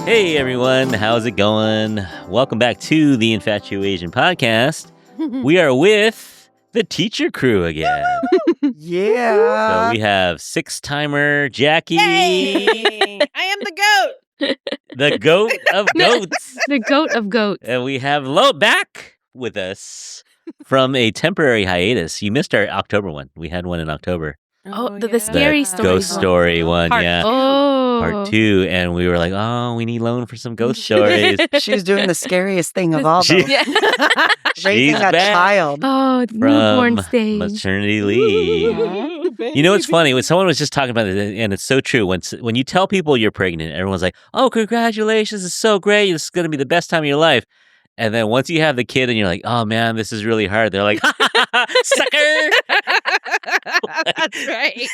Hey everyone, how's it going? Welcome back to the Infatuasian podcast. We are with the teacher crew again. Yeah. So we have six-timer Jackie. Hey, I am the goat. The goat of goats. The goat of goats. And we have Lo back with us from a temporary hiatus. You missed our October one. We had one in October. Oh, the scary The story. ghost story one, Part yeah. Oh. Part 2. And we were like, oh, we need Lone for some ghost stories. She was doing the scariest thing of all, though. She- Raising She's a back child. Oh, newborn from stage. maternity leave. You know what's funny? When someone was just talking about it, and it's so true. When you tell people you're pregnant, everyone's like, "Oh, congratulations! It's so great! It's going to be the best time of your life." And then once you have the kid, and you're like, "Oh man, this is really hard." They're like, "Sucker!" That's right.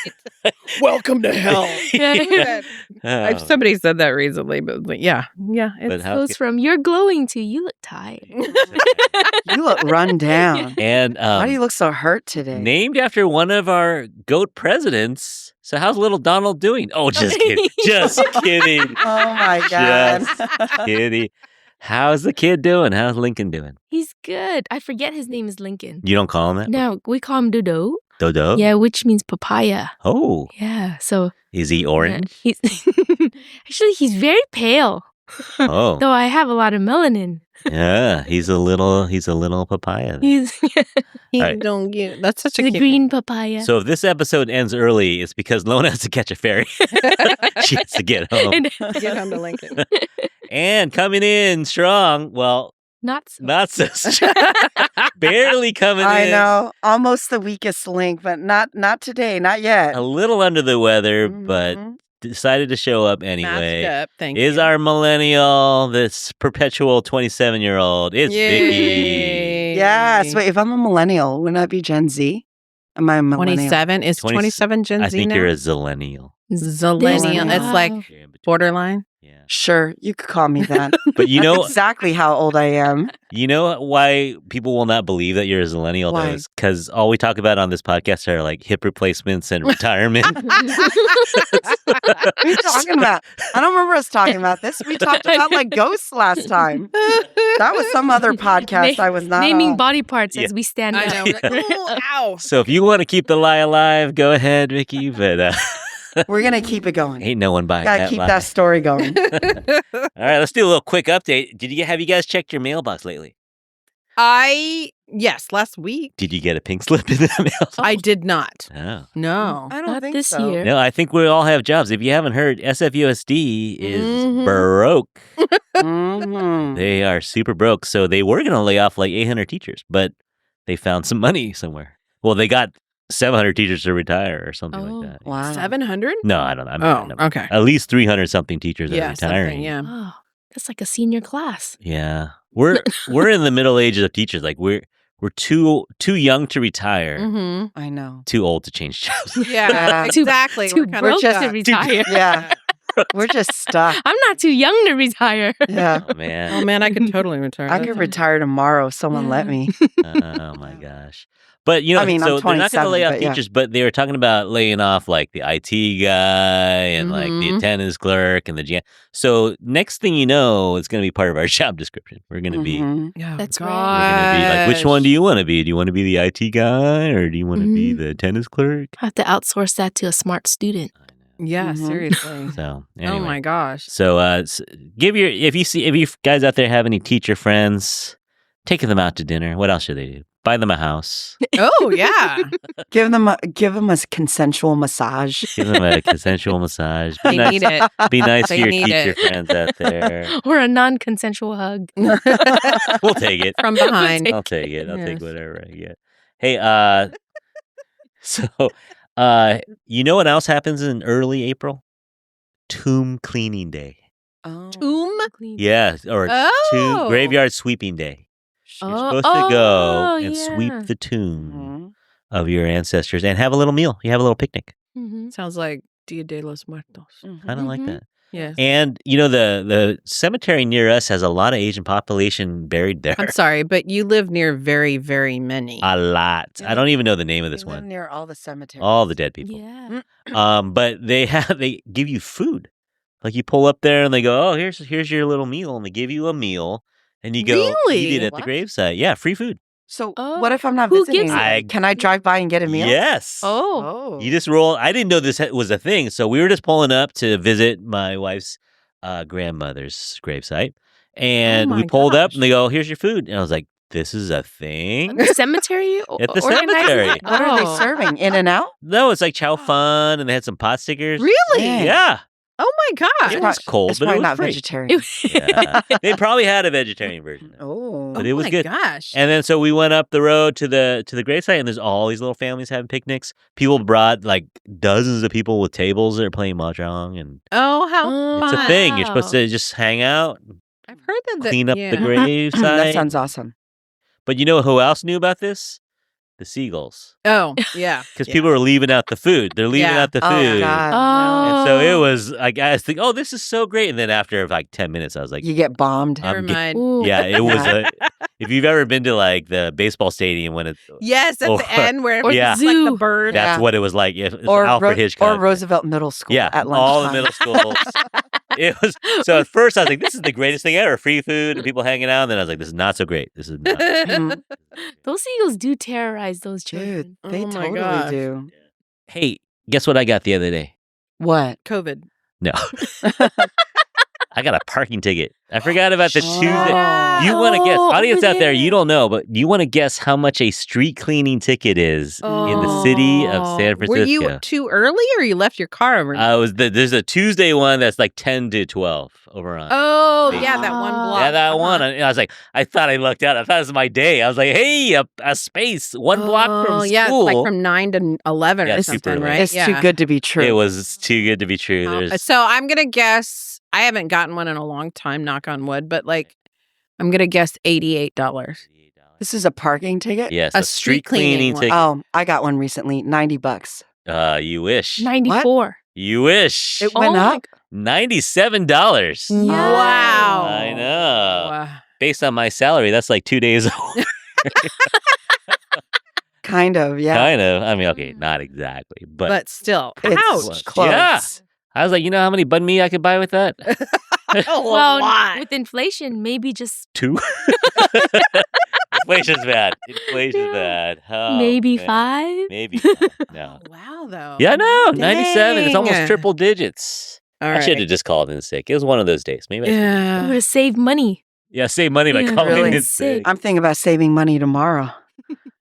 Welcome to hell. Oh. Somebody said that recently, but yeah. But It how- goes from you're glowing to you look tired. You look run down. And Why do you look so hurt today? named after one of our goat presidents. So how's little Donald doing? Oh, just kidding. Just kidding. Oh my God. Just kidding. How's the kid doing? How's Lincoln doing? He's good. I forget his name is Lincoln. You don't call him that? No, we call him Dodo. Dodo? Yeah, which means papaya. Oh, Yeah, so is he orange? he's actually he's very pale. Oh, Though I have a lot of melanin. yeah. He's a little papaya. then. He's Right. Don't get that's such a the cute green papaya. So if this episode ends early, it's because Lona has to catch a ferry. She has to get home. And- get home to Lincoln. And coming in strong. Well, not so. not so strong. Barely coming I in. know. Almost the weakest link, but not today. Not yet. A little under the weather, but Mhm. decided to show up anyway. Masked up. Thank Is you. our millennial, this perpetual 27-year-old. It's Vicky. Yay. Yes. Wait, if I'm a millennial, wouldn't I be Gen Z? Am I a millennial? 27 is 20 27 Gen I Z think now? you're a zillennial. Zillennial. It's like Wow. Yeah, in between. borderline. Yeah. Sure, you could call me that. But you That's know, exactly how old I am. you know why people will not believe that you're a zillennial? Why? Because all we talk about on this podcast are like hip replacements and retirement. What are you talking about? I don't remember us talking about this. We talked about like ghosts last time. That was some other podcast I was not Naming on. body parts Yeah. as we stand I up. know. We're like, "Ooh, ow. So if you want to keep the lie alive, go ahead, Vicky. But We're gonna keep it going. ain't no one buying Gotta that keep lie. that story going. All right, let's do a little quick update. Have you guys checked your mailbox lately? Yes, last week. Did you get a pink slip in the mailbox? I did not. Oh. No. I don't Not think this so. year. No, I think we all have jobs. If you haven't heard, SFUSD is Mhm. broke. Mhm. They are super broke. So they were going to lay off like 800 teachers, but they found some money somewhere. Well, they got 700 teachers to retire or something Oh. like that. Wow. 700? No, I don't know. Oh, okay. At least 300 something teachers are Yeah, retiring. something, yeah. Oh, that's like a senior class. Yeah. We're in the middle ages of teachers. Like we're too young to retire, Mm-hmm. I know. too old to change jobs. Yeah, Too- exactly. Too We're kind broke of to stuck. retire. Yeah. We're just stuck. I'm not too young to retire. Yeah. Oh man. Oh man, I could totally retire. I could retire tomorrow if someone let Yeah. me. Oh my gosh. But you know, I mean, I'm so they're not going to 27, lay off but yeah. teachers, but they were talking about laying off like the IT guy and like the Mhm. attendance clerk and the GM. So next thing you know, it's going to be part of our job description. We're going to be, Mhm. Yeah, That's we're going to be like, which one do you want to be? Do you want to be the IT guy or do you want to be Mhm. the attendance clerk? I have to outsource that to a smart student. Yeah, Mhm. seriously. So anyway. Oh my gosh. So if you guys out there have any teacher friends, take them out to dinner. What else should they do? Buy them a house. Oh yeah. Give them a consensual massage. Give them a consensual massage. Be They nice, need it. be nice to They your need teacher it. friends out there. Or a non-consensual hug. We'll take it. From behind. I'll take it. I'll take Yes. whatever I get. Hey, so you know what else happens in early April? Tomb cleaning day. Oh. Oom. Yeah, or tomb Oh. graveyard sweeping day. You're Oh, supposed to go oh, and yeah. sweep the tomb Mhm. of your ancestors and have a little meal. You have a little picnic. Mhm. Sounds like Dia de los Muertos. Kind of like Mhm. that. Yes. And you know the cemetery near us has a lot of Asian population buried there. I'm sorry, but you live near very, very many. A lot. Yeah, I don't even know the name of We this live one. near all the cemeteries. All the dead people. Yeah. But they give you food. Like you pull up there and they go, "Oh, here's your little meal," and they give you a meal, and you go eat Really? it at the What? gravesite. Yeah, free food. So Oh, what if I'm not who visiting? gives it? Can I drive by and get a meal? Yes. Oh. You just roll. I didn't know this was a thing, so we were just pulling up to visit my wife's grandmother's gravesite, and we my pulled up, gosh. and they go, "Here's your food," and I was like, "This is a thing." The cemetery? At the organizes cemetery. it? What are they Oh. serving? In and out? No, it's like chow fun, and they had some pot stickers. Really? Dang. Yeah, Oh my gosh. it was cold, It's but it probably was not free. vegetarian. Yeah. They probably had a vegetarian version, Oh. but it was my good. Gosh. And then so we went up the road to the gravesite, and there's all these little families having picnics. People brought like dozens of people with tables that are playing mahjong, and oh, how it's a thing. You're supposed Wow. to just hang out, I've heard that. clean up yeah. the gravesite. That sounds awesome. But you know who else knew about this? The seagulls, Oh, yeah. because yeah. people were leaving out the food. They're leaving Yeah. out the Oh, food. God. And so it Oh. was like I was thinking, oh, this is so great. And then after like 10 minutes, I was like, You get bombed. Never I'm get- mind. Ooh. yeah, it was a. If you've ever been to like the baseball stadium when it's Yes, at Or- the end where or the it's like the zoo. bird. that's Yeah. what it was like. It was Or, Alfred Hitchcock. or Roosevelt Middle School Yeah, at all the lunchtime. middle schools. It was so. At first, I was like, "This is the greatest thing ever: free food and people hanging out." And then I was like, "This is not so great. This is not." Mhm. Those seagulls do terrorize those Dude, children. they Oh my totally gosh. do. Hey, guess what I got the other day? What? COVID. No, I got a parking ticket. I forgot about the Oh. Tuesday. You want to guess? Oh, Audience over out there, you there. don't know, but you want to guess how much a street cleaning ticket is in the city of San Francisco? Were you too early or you left your car over? There's a Tuesday one that's like 10 to 12 over on. oh, Big- yeah, that one Ah. block. Yeah, that one. Uh-huh. And I was like, I thought I lucked out. I thought it was my day. I was like, hey, a space, one block from Oh, yeah, school. it's like from 9 to 11 Yeah, or super something, late. right? It's yeah. too good to be true. It was too good to be true. There's So I'm going to guess, I haven't gotten one in a long time, knock on wood, but like, I'm going to guess $88. This is a parking ticket? yes, a a street street cleaning cleaning one. ticket. Oh, I got one recently. $90. You wish. 94. You wish. It went Oh my up? $97. Wow. I know. Wow. Based on my salary, that's like 2 days old. Kind of, yeah. Kind of. I mean, okay, not exactly, But still, It's ouch. close. Yeah. I was like, you know how many banh mi I could buy with that? Well, with inflation, maybe just 2. Inflation's bad. Inflation's bad. Oh, maybe man. 5. Maybe 5. No. Wow, though. Yeah, no, 97. It's almost Dang. triple digits. All I should right. have just called in sick. It was one of those days. Maybe. I should- I Yeah. would have saved money. Yeah, save money by Yeah, calling really in sick. sick. I'm thinking about saving money tomorrow.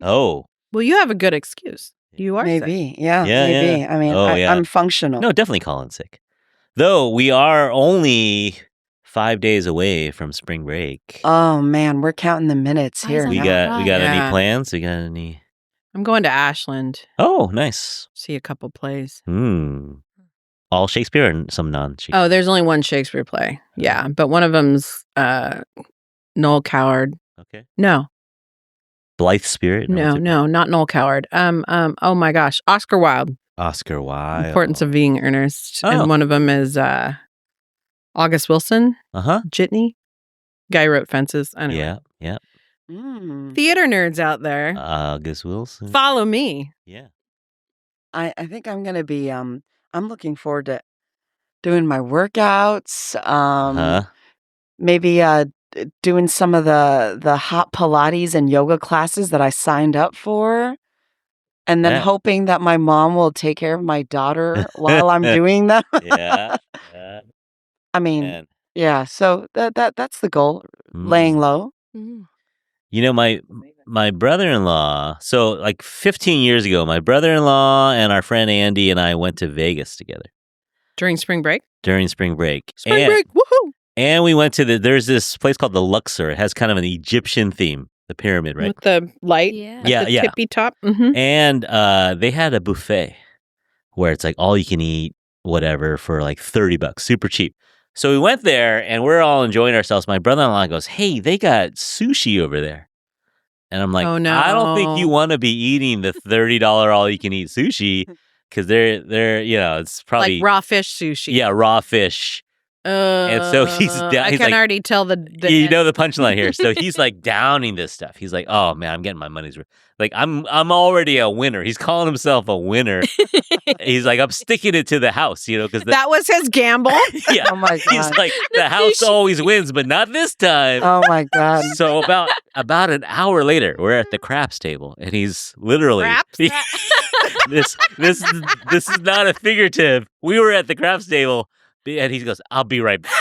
Oh, Well, you have a good excuse. You are sick. Maybe. Yeah, Yeah, maybe. yeah. I mean, Oh, yeah. I'm functional. no, definitely call in sick. Though we are only 5 days away from spring break. Oh, man. We're counting the minutes Why here. is we that now. got any Yeah. plans? We got any? I'm going to Ashland. Oh, nice. See a couple plays. All Shakespeare and some non-Shakespeare. Oh, there's only one Shakespeare play. Yeah, but one of them's Noel Coward. Okay. No, Blythe Spirit. no, not Noel Coward. Oh my gosh, Oscar Wilde. Oscar Wilde. Importance of Being Earnest, Oh. and one of them is August Wilson, Uh-huh. Jitney. Guy wrote Fences. I don't know. Yeah, yeah. Mm. Theater nerds out there, August Wilson. follow me. Yeah. I think I'm going to be, I'm looking forward to doing my workouts. Maybe doing some of the hot Pilates and yoga classes that I signed up for. And then Yeah. hoping that my mom will take care of my daughter while I'm doing them. Yeah. yeah. I mean, Man. yeah. So that's the goal. Mm. Laying low. Mm. You know, my brother-in-law, so like 15 years ago, my brother-in-law and our friend Andy and I went to Vegas together During spring break. during spring break. Spring and, break, woohoo! And we went to there's this place called the Luxor. It has kind of an Egyptian theme, the pyramid, right? With the light, Yeah. at Yeah, the yeah. tippy top. Mm-hmm. And they had a buffet where it's like all you can eat, whatever, for like $30, super cheap. So we went there and we're all enjoying ourselves. My brother-in-law goes, "Hey, they got sushi over there." And I'm like, Oh, no. I don't think you want to be eating the $30 all you can eat sushi because they're it's probably Like raw fish sushi. raw fish And so he's down. I He's can like, already tell the you know the punchline here. So he's like downing this stuff. He's like, oh man, I'm getting my money's worth. Like I'm already a winner. He's calling himself a winner. He's like, I'm sticking it to the house, because that was his gamble. yeah. Oh my He's God. like, the house always wins, but not this time. Oh my God. So about an hour later, we're at the craps table, and he's literally Craps? this is not a figurative. We were at the craps table, and he goes, "I'll be right back."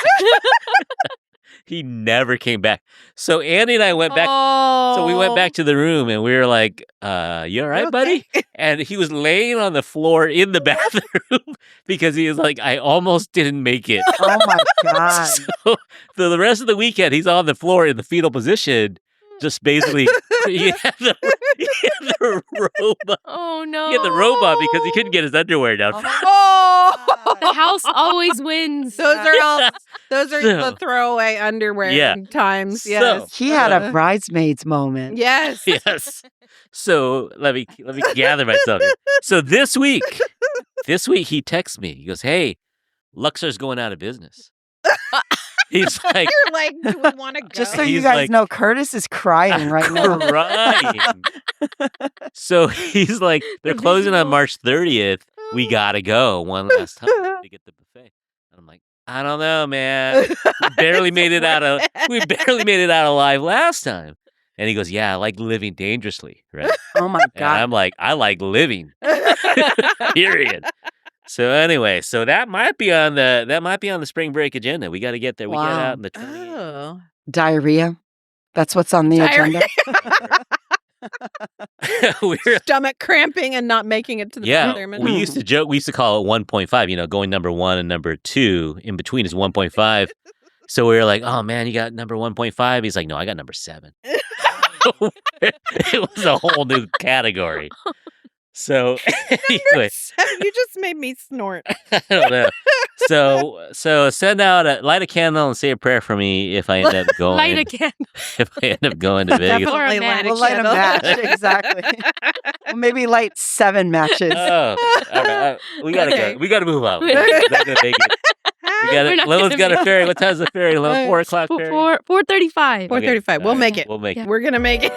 He never came back. So Andy and I went back. So we went back to the room, and we were like, "You all right, buddy?" And he was laying on the floor in the bathroom because he was like, "I almost didn't make it." Oh my God. So the rest of the weekend, he's on the floor in the fetal position, just basically he had the robot. Oh no. He had the robot because he couldn't get his underwear down. The house always wins. Those are So- the throwaway underwear times. So- Yes. He had a bridesmaids moment. Yes. Yes. So let me gather myself here. So this week he texts me. He goes, "Hey, Luxor's going out of business." He's like, You're like, do we want to go? Just so you He's guys like- know, Curtis is crying right now. crying. So he's like, they're closing on March 30th. We gotta go one last time to get the buffet. And I'm like, I don't know, man. We barely made it out alive last time. And he goes, "Yeah, I like living dangerously, right?" Oh my And God. I'm like, I like living. Period. So anyway, that might be on the spring break agenda. We got to get there. We get Wow. out in the 28th. Oh. Diarrhea. That's what's on the Diarrhea. agenda. We're Stomach cramping and not making it to the bathroom. we used to joke. We used to call it 1.5. Going number 1 and number 2 in between is 1.5. So we were like, "Oh man, you got number 1.5." He's like, "No, I got number 7." It was a whole new category. So anyway, You just made me snort. I don't know. So send out light a candle and say a prayer for me if I end up going. Light a candle. If I end up going to Vegas. Or a Definitely match. We'll light a candle. match. Exactly. Well, maybe light 7 matches. Oh, all right. We gotta go. We gotta move on. We're not gonna make it. We're not Lila's gonna got a make ferry. What time's the ferry? 4:00 ferry. 4:35. 4:35. We'll all make it. We'll make it. We're gonna make it.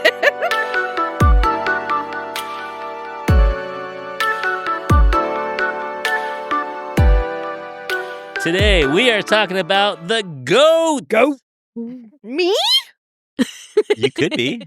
Today we are talking about the goat. Go. Me? You could be.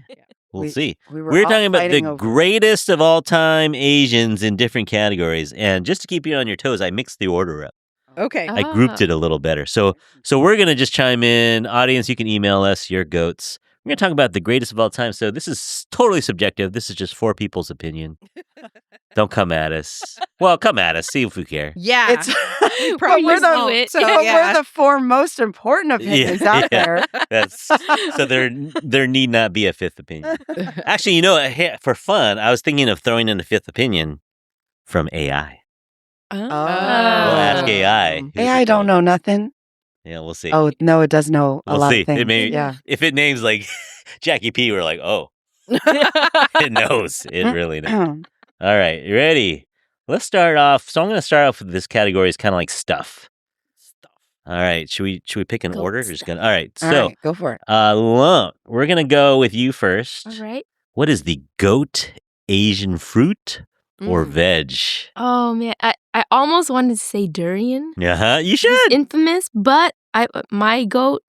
We'll We- see. We were We're all talking about fighting the over- greatest of all time Asians in different categories. And just to keep you on your toes, I mixed the order up. Okay. Oh. I grouped it a little better. So we're going to just chime in. Audience, you can email us your goats. We're going to talk about the greatest of all time. So this is totally subjective. This is just 4 people's opinion. Don't come at us. Well, come at us. See if we care. Yeah. It's Probably we're the, won't, it. so, but yeah. we're the 4 most important opinions out there. That's so there need not be a 5th opinion. Actually, for fun, I was thinking of throwing in a 5th opinion from AI. Oh. We'll ask AI. AI don't know nothing. Yeah, we'll see. Oh, no, it does know a We'll lot see. of things. It may- Yeah. If it names like Jackie P, we're like, oh, it knows. It really knows. All right, you ready? Let's start off. So I'm going to start off with this category. It's kind of like stuff. All right, should we pick an Goat order? stuff. All right, All so right, go for it. Lump, we're gonna go with you first. All right. What is the goat Asian fruit or veg? Oh man, I almost wanted to say durian. You It's should. infamous, but my goat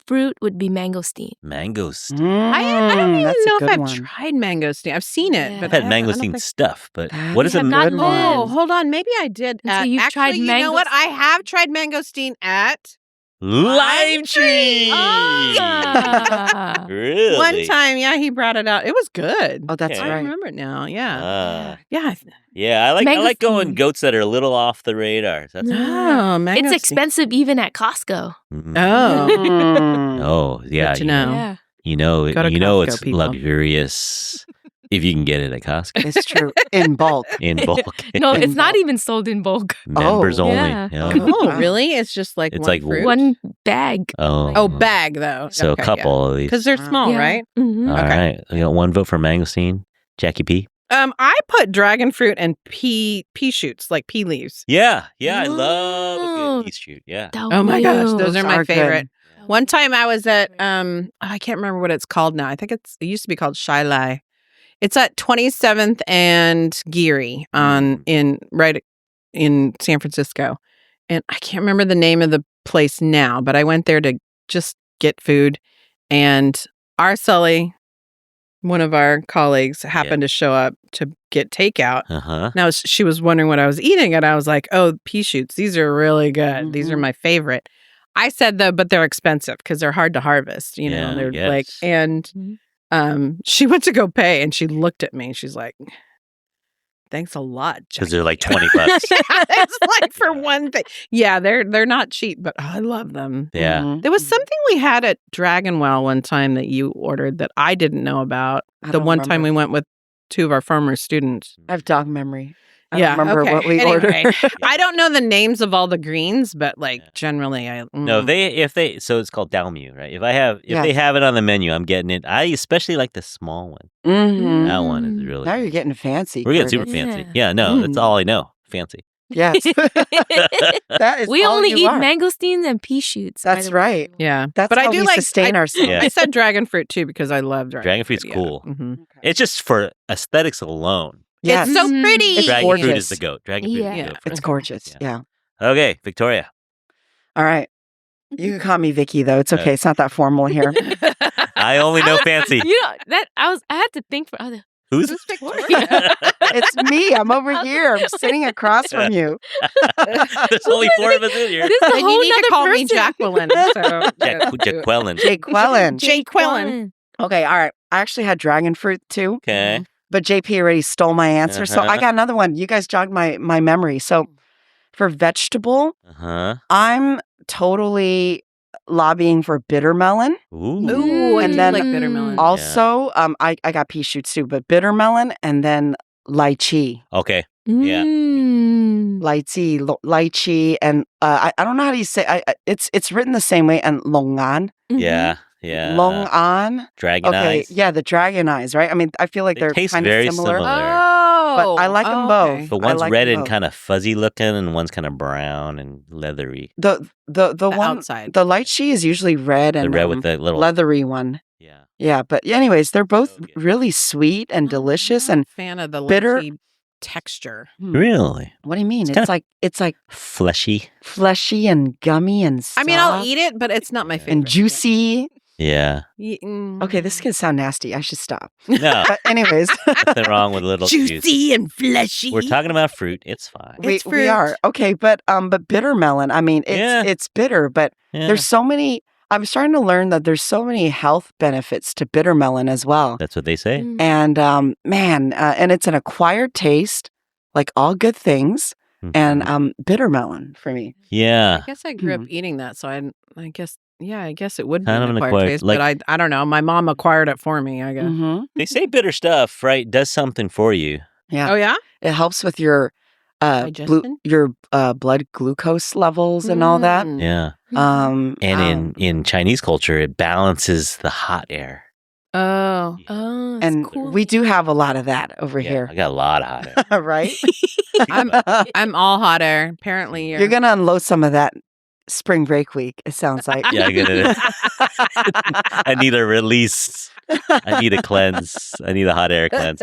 fruit would be mangosteen. Mangosteen. I don't even That's a know if good I've one. tried mangosteen. I've seen it, Yeah. but I've had I don't mangosteen think- stuff, but That what is is it? a not good one. Oh, one. hold on. Maybe I did. And so you've Actually, tried you know what? I have tried mangosteen at Lime tree. Ah. Really? one time. Yeah, he brought it out. It was good. Oh, that's Okay. I right. remember it now. Yeah. Ah. Yeah. Yeah, I like going Mangosteen. goats that are a little off the radar. That's Oh, mangosteen. It's expensive even at Costco. Mhm. Oh. Mm. Oh, yeah. Good to know. Yeah. Go to Costco, It's people. luxurious if you can get it at Costco It's true. In bulk. in bulk. No, In it's not bulk. even sold in bulk. Members Oh, only. yeah. Yeah. Oh, Wow. really? It's just like It's one like fruit? One bag. Oh, bag though. So a couple at least. Because they're Wow. small, Yeah. right? Mhm. All Okay. right. We got one vote for mangosteen. Jackie P. I put dragon fruit and pea shoots, like pea leaves. Yeah, I love a Ooh. good pea shoot. Yeah. Oh my gosh, Ooh, those are my good. favorite. One time I was at I can't remember what it's called now. I think it used to be called Shai Lai. It's at 27th and Geary right in San Francisco. And I can't remember the name of the place now, but I went there to just get food, and our Sully, one of our colleagues, happened to show up to get takeout. Now she was wondering what I was eating, and I was like, "Oh, pea shoots. These are really good. These are my favorite." I said though, but they're expensive because they're hard to harvest. You know, they're like, and she went to go pay, and she looked at me, and she's like, "Thanks a lot, Because they're like Jackie." $20. It's like for one thing. Yeah, they're not cheap, but I love them. Yeah. There was something we had at Dragonwell one time that you ordered that I didn't know about. The one time we went with two of our former students. I have dog memory. I Yeah, don't remember what we Anyway, ordered. I don't know the names of all the greens, but like generally No, so it's called Dalmu, right? If they have it on the menu, I'm getting it. I especially like the small one. Mm-hmm. That one is really Now good. you're getting fancy. We're getting super fancy. Yeah, no, that's all I know. Fancy. Yes. That is We all only you eat are. mangosteens and pea shoots. by That's the way. right. Yeah, That's but how I do we like sustain ourselves. Yeah. I said dragon fruit too because I love Dragon fruit's fruit, cool. Mhm. It's just for aesthetics alone. Yes. It's so Mhm. pretty. It's Dragon fruit gorgeous. is the goat. Dragon fruit is the Yeah. goat. It's gorgeous. Yeah. Okay, Victoria. All right. You can call me Vicky, though. It's okay. It's not that formal here. I only know fancy. You know that I had to think for other. Who's Victoria? It's me. I'm over here. I'm sitting across from you. There's only 4 of us in here. This is a Then you whole need to nother call me person. Jacqueline. So Jaqueline. Jake Quellen. Jake Quellen. Okay. All right. I actually had dragon fruit, too. Okay. But JP already stole my answer. So I got another one. You guys jogged my memory. So for vegetable, I'm totally lobbying for bitter melon. Ooh. I And do then like bitter melon. Also, I got pea shoots too, but bitter melon and then lychee. Okay. Yeah. Lychee, and I don't know how do you say. It's written the same way, and longan. Yeah. Yeah. Longan. Dragon eyes. Yeah, the dragon eyes, right? I mean, I feel like They they're taste kind very of similar. similar. Oh, But I like them both. But one's I like red them and both. kind of fuzzy looking, and one's kind of brown and leathery. The one outside. the lychee is usually red and The red with the little leathery one. Yeah. Yeah, but anyways, they're both So good. really sweet and delicious. I'm And a fan of the bitter- lychee texture. Really? what do you mean? It's It's like Fleshy. fleshy and gummy and soft I mean, I'll eat it, but it's not my favorite. and juicy. Yeah. Okay, this is gonna sound nasty. I should stop. No. But anyways, Nothing wrong with little juice. juicy and fleshy. We're talking about fruit. It's fine. we It's fruit. are okay. But bitter melon. I mean, Yeah. it's bitter, but Yeah. there's so many. I'm starting to learn that there's so many health benefits to bitter melon as well. That's what they say. Mm. And and it's an acquired taste, like all good things. Mhm. And bitter melon for me. Yeah. I guess I grew up eating that, so I guess it would be Kind of an an acquired acquired- taste, like- but I don't know. My mom acquired it for me, I guess. Mm-hmm. They say bitter stuff, right, does something for you. Yeah, Oh yeah, it helps with your Digestion? blood glucose levels and all that. Mm. Yeah. And in Chinese culture, it balances the hot air. Oh, Oh, that's and cool. we do have a lot of that over Yeah, here, I got a lot of hot air. right? I'm all hot air. Apparently, You're gonna unload some of that spring break week. It sounds like. Yeah, I get it. I need a release. I need a cleanse. I need a hot air cleanse.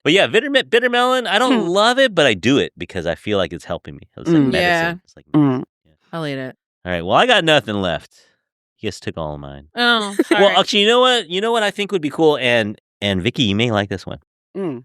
But yeah, bitter melon, I don't love it, but I do it because I feel like it's helping me. It's like medicine. Yeah. It's like Mm. I'll eat it. All right. Well, I got nothing left. You guys took all of mine. Oh, sorry. Well, actually, you know what? You know what I think would be cool, and Vicky, you may like this one. Mm.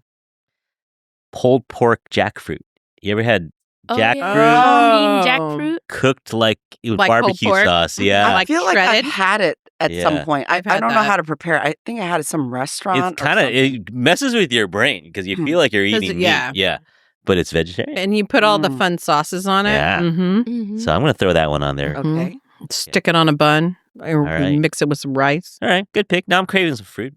Pulled pork jackfruit. You ever had jackfruit Mean Oh. jackfruit. cooked like with Like pulled barbecue pork? sauce? Mhm. Yeah. I like feel like I've shredded? had it at some Yeah. point. I I've had don't know that. how to prepare it. I think I had it at some restaurant. It's kind of it messes with your brain because you feel like you're 'Cause eating yeah. meat. Yeah. But it's vegetarian. And you put all the Mm. fun sauces on it. Yeah. Mm-hmm. Mhm. So I'm gonna throw that one on there. Okay. Stick it on a bun. Or right. mix it with some rice. All right, good pick. Now I'm craving some fruit.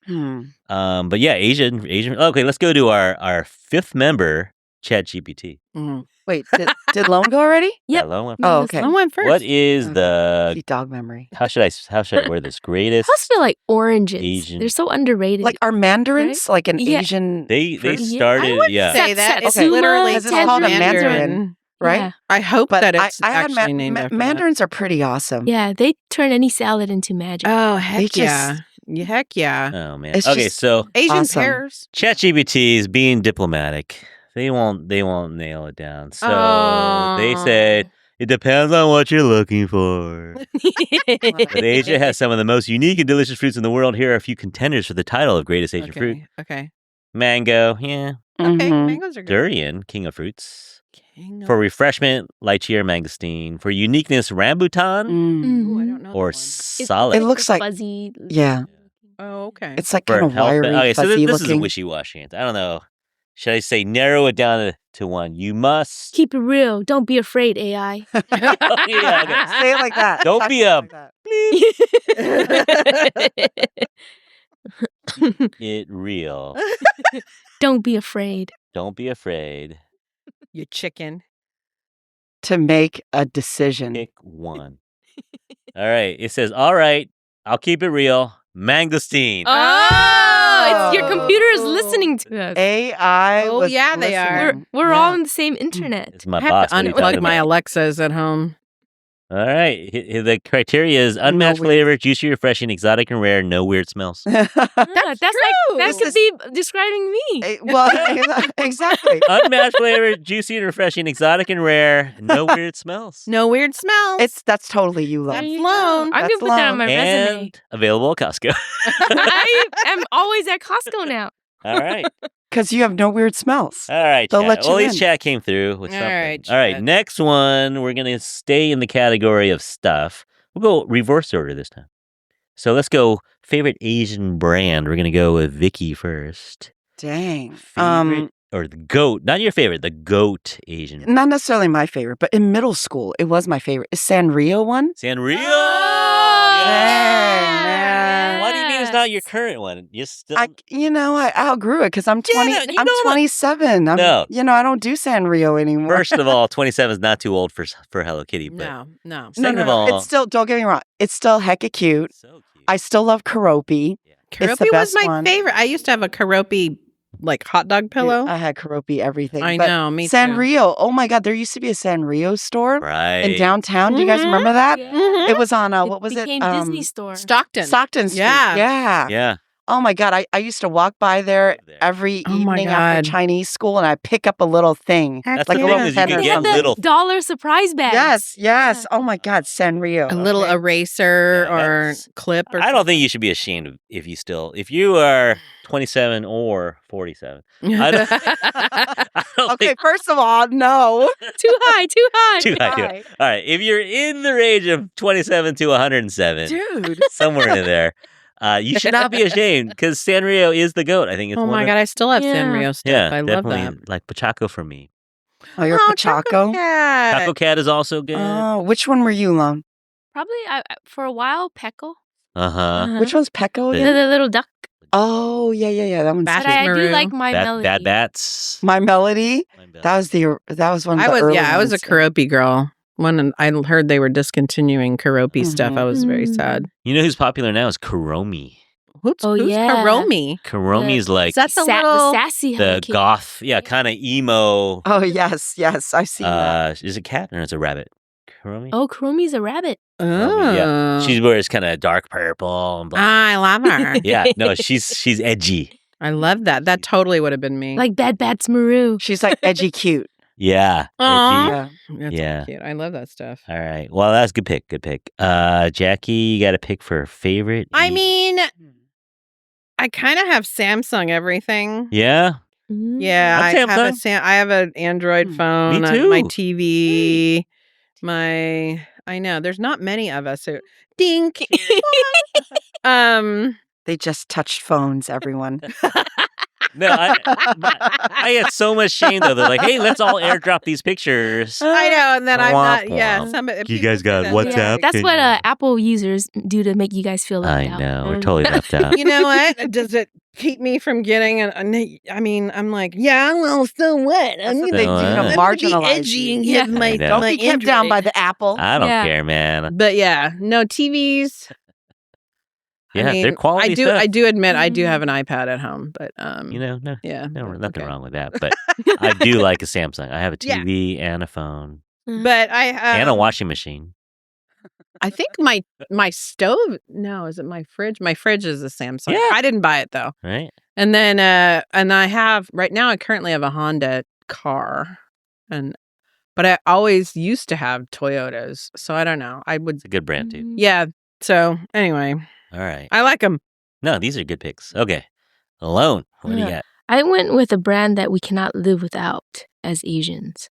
Hmm. But yeah, Asian. Okay, let's go to our fifth member ChatGPT. Mhm. Wait, did Lone go already? Yep. Yeah, Lone went Oh, first. okay. I went first. What is Okay. the See, dog memory. how should I word this? Greatest I also feel like oranges. Asian. They're so underrated. Like are mandarins like an Yeah. Asian They fruit? Yeah, started I would yeah. say that. It's Okay. literally Because it's called a mandarin, right? Yeah. I hope But that it's I had actually named after that. mandarins are pretty awesome. Yeah, they turn any salad into magic. Oh, heck just- yeah. Heck yeah. Oh man. It's Okay, just- so Asian awesome. pears. ChatGPT is being diplomatic. They won't nail it down. So they Oh. said it depends on what you're looking for. But Asia has some of the most unique and delicious fruits in the world. Here are a few contenders for the title of greatest Asian fruit. Okay. Mango, yeah. Okay. Mhm. Mangoes are good. Durian, king of fruits. King For of- refreshment, lychee or mangosteen. For uniqueness, rambutan Mm. Ooh, I don't know. or that one. solid. It looks like- fuzzy. Yeah. Oh, okay. It's like For kind of health wiry, okay, so fuzzy this is a looking. wishy-washy answer. I don't know. Should I say narrow it down to one? You must. Keep it real. Don't be afraid, AI. Oh, yeah, okay. Say it like that. Don't Talk be to it a- like that. It real. Don't be afraid. Don't be afraid. You chicken. To make a decision. Pick one. All right. It says, all right, I'll keep it real. Mangosteen. Oh, it's your computer is listening to us. AI. Oh, was yeah, they are. listening. We're Yeah. all on the same internet. It's my I have boss. to What are you talking unplug my about? Alexas at home. All right. The criteria is unmatched weird- flavor, juicy, refreshing, exotic, and rare. No weird smells. That's true. like that This could is- be describing me. Well, exactly. Unmatched flavor, juicy and refreshing, exotic and rare. No weird smells. No weird smells. That's totally you, That's love. Sloan. I'm gonna That's put that on my resume. And available at Costco. I am always at Costco now. All right. Because you have no weird smells. All right, They'll chat. let you Well, at least in. chat came through with All something. right, All right, chat. next one, we're going to stay in the category of stuff. We'll go reverse order this time. So let's go favorite Asian brand. We're going to go with Vicky first. Dang. Favorite or the goat, not your favorite, the goat Asian. Not necessarily my favorite, but in middle school, it was my favorite. Is Sanrio one? Sanrio. Dang, man. Why do you mean it's not your current one? You still I outgrew it because I'm Yeah, 20. no, you I'm don't- 27. No. I don't do Sanrio anymore. First of all, 27 is not too old for Hello Kitty, but No. no, second of all, it's still. Don't get me wrong. It's still hecka cute. so cute. I still love Karopi. It's the Karopi was best my one. favorite. I used to have a Karopi like hot dog pillow. I had Karopi everything. I but know, me too. Sanrio. Oh my God, there used to be a Sanrio store right. in downtown. Do you guys Mhm. remember that? Yeah. Mhm. It was on what was it? Became Disney store. Stockton. Stockton Street. Yeah. Yeah. Yeah. Oh my God, I used to walk by there There. every Oh my evening after God. Chinese school, and I pick up a little thing. Heck That's like the a thing little is you pen can or They get had the something. little dollar surprise bags. Yes, yes. Yeah. Oh my God, Sanrio. A little okay. eraser Yeah, or that's- clip or I don't think you should be ashamed of if you are 27 or 47. I don't- I don't Okay, think first of all, no. Too high, too high. too high. Hi. All right, if you're in the range of 27 to 107, Dude. somewhere in there, you should not be ashamed because Sanrio is the goat. I think it's Oh one my of- God, I still have Yeah. Sanrio stuff. Yeah, I love definitely that. like Pachaco for me. Oh, you're Oh, Pachaco? Cat. Taco Cat is also good. Oh, which one were you, Lon? Probably for a while, Pecco. Uh-huh. Which one's Pecco The, again? the little duck. Oh, yeah. That one's Bat- But I do Maru. like my Bad melody. Bats. My Melody. That was one of the early I was a ones. Karopi girl. When I heard they were discontinuing Karopi stuff, I was very Mhm. sad. You know who's popular now is Kuromi. Who's yeah. Karomi? Kuromi is like Is that the The little? sassy Hello the Kitty. goth, kind of emo. Oh, yes. I've seen that. Is it a cat or is it a rabbit? Kuromi? Oh, Kuromi's a rabbit. Kuromi, yeah. Oh. She wears kind of dark purple and black. I love her. Yeah, no, she's edgy. I love that. That totally would have been me. Like Bad Bats Maru. She's like edgy cute. Yeah. Aw. edgy. Yeah. That's Yeah. cute. I love that stuff. All right. Well, that's a good pick. Good pick. Jackie, you got to pick for favorite. I mean, I kind of have Samsung everything. Yeah. Mm. Yeah, I'm I have an Android phone. Me My too. TV. I know there's not many of us who dink. They just touched phones, everyone. No, I get so much shame though. They're like, "Hey, let's all airdrop these pictures." I know, and then I'm not. Womp Yeah, womp. somebody. You guys got people say that. WhatsApp? That's Can what you- Apple users do to make you guys feel left I out. know we're totally left out. You know what? Does it keep me from getting I mean, I'm like, yeah, well, so what? That's what they do, I'm gonna be marginalize edgy and you. give I my know. Don't my be kept down by the apple. I don't Yeah. care, man. But yeah, no TVs. Yeah, I mean, they're quality I do. stuff. I do admit I do Mhm. have an nothing at home, but No, yeah, nothing okay. wrong with that. But I do like a Samsung. I have a Yeah. TV and a phone But I and a washing machine. I think my stove. No, is it my fridge? My fridge is a Samsung. Yeah. I didn't buy it though. Right? And then and I have right now. I currently have a Honda car, but I always used to have Toyotas. So I don't know. I would. It's a good brand too. Yeah. So anyway, All right. I like them. No, these are good picks. Okay. Alone. What do you Yeah. got? I went with a brand that we cannot live without as Asians.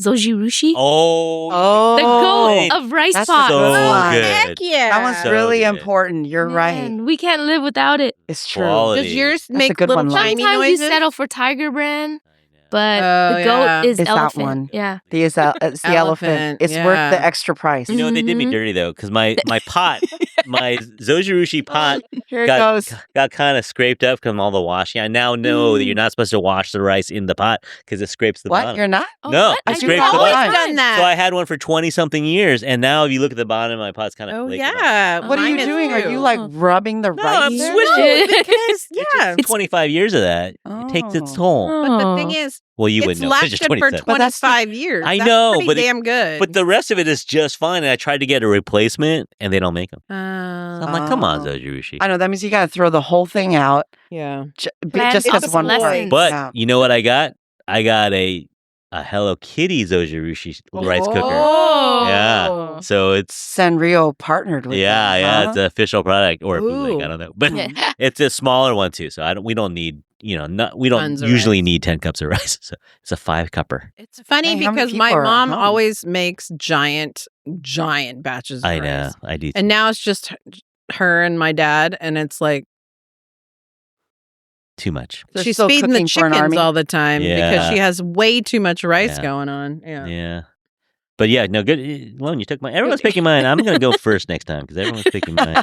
Zojirushi. Oh, The Oh, goat of rice that's pots. so so good. Heck yeah. that one's So really good. important. You're right. Man, we can't live without it. It's true. Quality. Does yours That's a make good little one, Lauren. chimey Sometimes noises? you settle for Tiger brand, I know. but Oh, the goat yeah. is It's that elephant. one. Yeah. It's the elephant. Elephant, It's worth the yeah. extra price. You know what? They did me Mhm. dirty though, because my pot, my Zojirushi pot Here it got goes. got kind of scraped up from all the washing. I now know that you're not supposed to wash the rice in the pot because it scrapes the What? bottom. You're not? Oh, No, what? I I do scraped that the all the bottom. Always time. done that. So I had one for 20 something years, and now if you look at the bottom of my pot, it's kind of Oh flaking off. yeah. What are Mine you is doing? Are too. you like rubbing the No, rice? I'm there? swishing it. because yeah. It's 25 years of that. It takes its Oh. toll. But the thing is, Well, you it's wouldn't know. 'cause you're lasted for 27. But that's the- 25 years. I That's know, pretty but it- damn good. But the rest of it is just fine. And I tried to get a replacement, and they don't make them. So uh, I'm like, come on, Oh. Zojirushi. I know. That means you got to throw the whole thing out yeah. Plan just because one obsolescence. part. But Yeah. you know what I got? I got a Hello Kitty Zojirushi rice cooker. Oh. Yeah. So it's Sanrio partnered with yeah, them, yeah, huh? it's an official product or a bootleg. I Ooh. don't know, but Yeah. it's a smaller one too. So we don't need we don't Tons of usually rice. need 10 cups of rice. So it's a 5-cupper. It's funny Hey, how many because my people are at mom home? always makes giant batches of I know, rice. I do. Too. And now it's just her and my dad, and it's like Too much. They're she's still feeding the cooking for an chickens army. all the time because Yeah. she has way too much rice Yeah. going on. Yeah. Yeah. But yeah, no good. Lone, you took mine. Everyone's picking mine. I'm gonna go first next time because everyone's picking mine.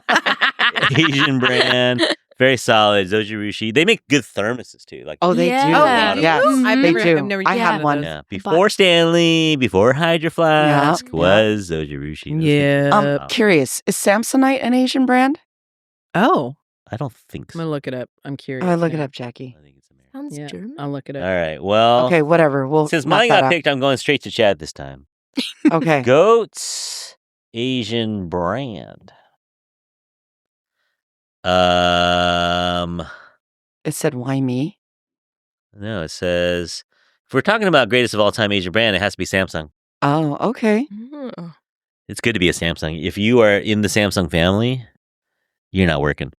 Asian brand, very solid. Zojirushi. They make good thermoses too. Like Oh, they Yeah. do. Oh, Yeah. they do? Yes, I've they never, do. I've never I used had one of one. those. yeah, before Stanley, before Hydro Flask Yeah. was Zojirushi. Those Yeah. things- wow. Curious, is Samsonite an Asian brand? Oh, I don't think I'm so. gonna look it up. I'm curious. Oh, look it now. up, Jackie. I think it's American. Sounds Yeah, German. I'll look it All up. right. Well, Okay, whatever. We'll since knock mine that got out. picked, I'm going straight to Chad this time. Okay. Goats Asian brand. It said, "Why me?" No, it says if we're talking about greatest of all time Asian brand, it has to be Samsung. Oh, okay. Mm. It's good to be a Samsung. If you are in the Samsung family, you're not working.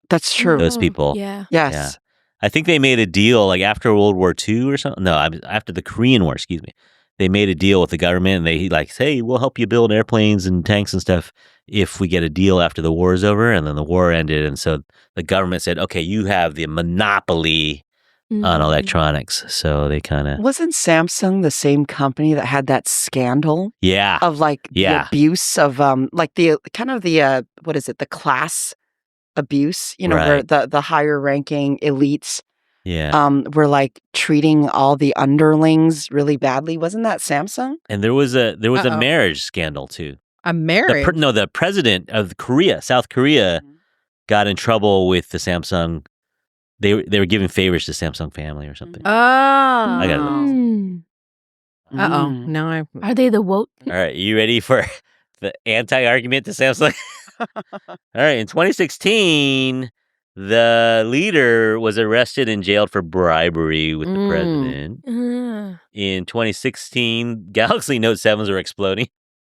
That's true. Those people. Yeah. Yes. Yeah. I think they made a deal like after World War II or something. No, after the Korean War, excuse me. They made a deal with the government and they like, hey, we'll help you build airplanes and tanks and stuff if we get a deal after the war is over. And then the war ended. And so the government said, okay, you have the monopoly on Mhm. electronics. So they kind of, Wasn't Samsung the same company that had that scandal yeah. of like Yeah. the abuse of like the kind of the what is it, the class abuse, where Right. the higher ranking elites Yeah. were like treating all the underlings really badly. Wasn't that Samsung? And there was a Uh-oh. marriage scandal too. A marriage. The president of South Korea, got in trouble with the Samsung. They were giving favors to Samsung family or something. Oh. I got it. Mm. Uh-oh. Mm. Now I... Are they the woke? All right, you ready for the anti-argument to Samsung? All right, in 2016, the leader was arrested and jailed for bribery with the Mm. president. Uh, In 2016, Galaxy Note 7s were exploding.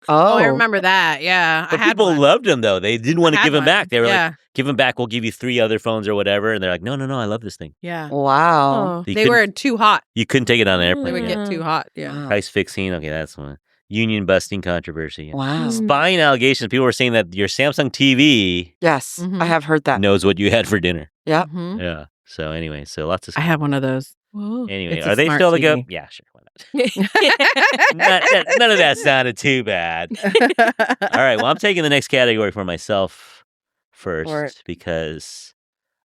Oh, I remember that. Yeah. But I had people one. loved them, though. They didn't want to I had give them one. back. They were yeah. like, give them back. We'll give you 3 other phones or whatever. And they're like, no, I love this thing. Yeah. Wow. oh. You They couldn't- were too hot. You couldn't take it on an They airplane. would yeah. get too hot. Yeah. Wow. Price fixing. Okay, that's one. union busting controversy. Wow. Spying allegations. People were saying that your Samsung TV Yes, I have heard that. knows what you had for dinner. Yep. Yeah. So anyway, so lots of I have one of those. Whoa. Anyway, It's a are they smart still the TV. goat? Yeah, sure. Why not? None of that sounded too bad. All right. Well, I'm taking the next category for myself first because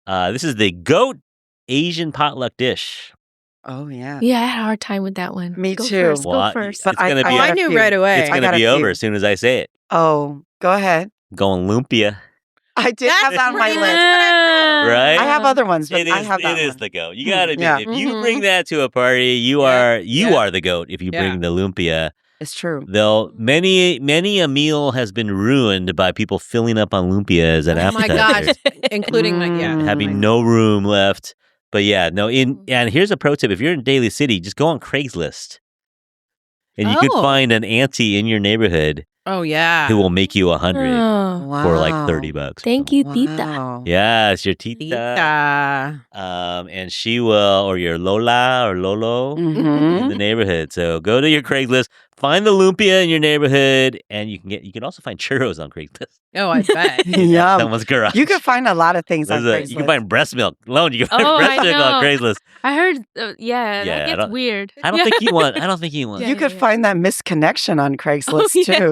this is the goat Asian potluck dish. Oh, yeah. Yeah, I had a hard time with that one. Me Go too. First, Well, go first. But it's gonna be. I got a knew few. right away. It's going to got a be over few. as soon as I say it. Oh, go ahead. Going lumpia, I did have that on my pretty list. much what I wrote. right? I have other ones, but It I is. have that It is one. the goat. You got to Yeah. If you bring that to a party, you are the goat. If you bring the lumpia, It's true. though many a meal has been ruined by people filling up on lumpia as an Oh my appetizer. gosh. Including like, yeah. Having no room left. But yeah, no. And here's a pro tip: if you're in Daly City, just go on Craigslist, and you could Oh. find an auntie in your neighborhood Oh, yeah. who will make you 100 Oh, for like $30. thank you, Tita. Wow. Yeah, it's your tita. Tita. And she will, or your Lola or Lolo in Mhm. the neighborhood. So go to your Craigslist, find the lumpia in your neighborhood, and you can also find churros on Craigslist. Oh, I bet. Yum. Someone's garage. You can find a lot of things on Craigslist. You can find breast milk. Alone, you can find Oh, breast I milk on know. Craigslist. I heard, Yeah, that I gets don't- weird. I don't think you want. Yeah. You could find that misconnection on Craigslist yeah. too.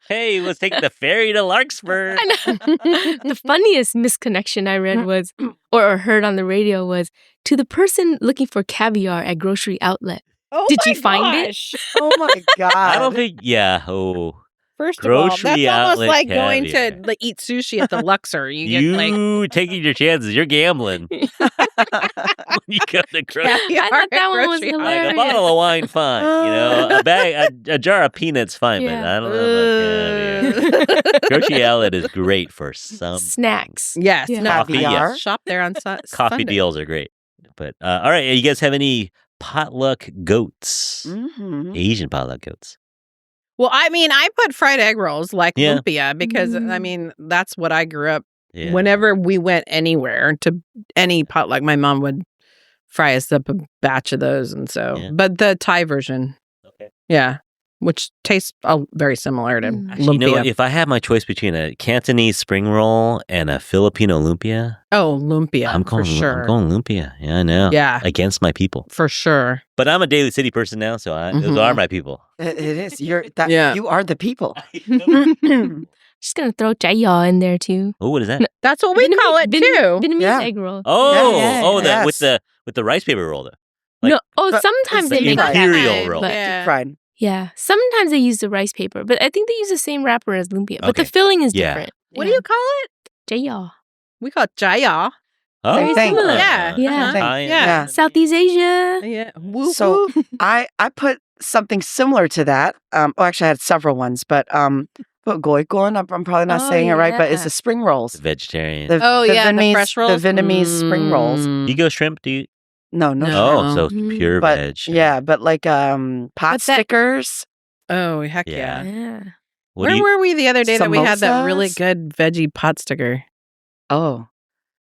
Hey, let's take the ferry to Larkspur. I know. The funniest misconnection I read was, or heard on the radio was, to the person looking for caviar at grocery outlet. Oh Did my you find it? gosh. Oh my god! I don't think. Yeah. Oh. First of all, that's Grocery almost outlet like going caviar. to like, eat sushi at the Luxor. You get like You taking your chances. You're gambling when you go to grocery. caviar I thought that at one was grocery outlet. Like a hilarious. bottle of wine, fine. You know, a jar of peanuts, fine. But Yeah. I don't know about caviar. Grocery outlet is great for some Snacks. Yes. Yeah. No, Coffee, Caviar? Shop there on coffee Sunday. deals are great. But all right, you guys have any potluck goats? Mhm. Asian potluck goats. Well, I mean, I put fried egg rolls like Yeah. lumpia because, I Mm. mean, that's what I grew up. Yeah. Whenever we went anywhere to any potluck, my mom would fry us up a batch of those. And so, Yeah. but the Thai version. Okay. Yeah. Which tastes very similar to Mm. Actually, lumpia. you know what? If I had my choice between a Cantonese spring roll and a Filipino lumpia, Oh, lumpia. I'm going for sure. I'm going lumpia. Yeah, I know. Yeah, Against my people. for sure. But I'm a Daly City person now, so those Mhm. are my people. It is. You're that. Yeah. You are the people. Just gonna throw jaya in there too. Oh, what is that? That's what we call it too. Vietnamese Yeah. egg roll. Oh, Yes. oh, Yes. with the rice paper roll though. Like, No, but sometimes it's they the make that. imperial roll. But Yeah. Fried. yeah, sometimes they use the rice paper, but I think they use the same wrapper as lumpia. But the Okay. filling is Yeah. different. What do you call it? Jaya. We call it jaya. Oh, Very similar. Yeah. Yeah. Italian. Yeah. Southeast Asia. Yeah. Woo, So woo. I put something similar to that. Well, actually, I had several ones, but goikon. I'm probably not Oh, saying it right, but it's yeah. the spring rolls. Vegetarian. The, Oh, the yeah, the Vietnamese, fresh rolls? The Vietnamese spring rolls. Mm. You go shrimp? Do you? No, no. No. Oh, so Mm. pure But veg. yeah, but like pot But that- stickers. Oh, heck Yeah. yeah. Yeah. What Where do you? were we the other day that we had that really Samosas? good veggie pot sticker? Oh,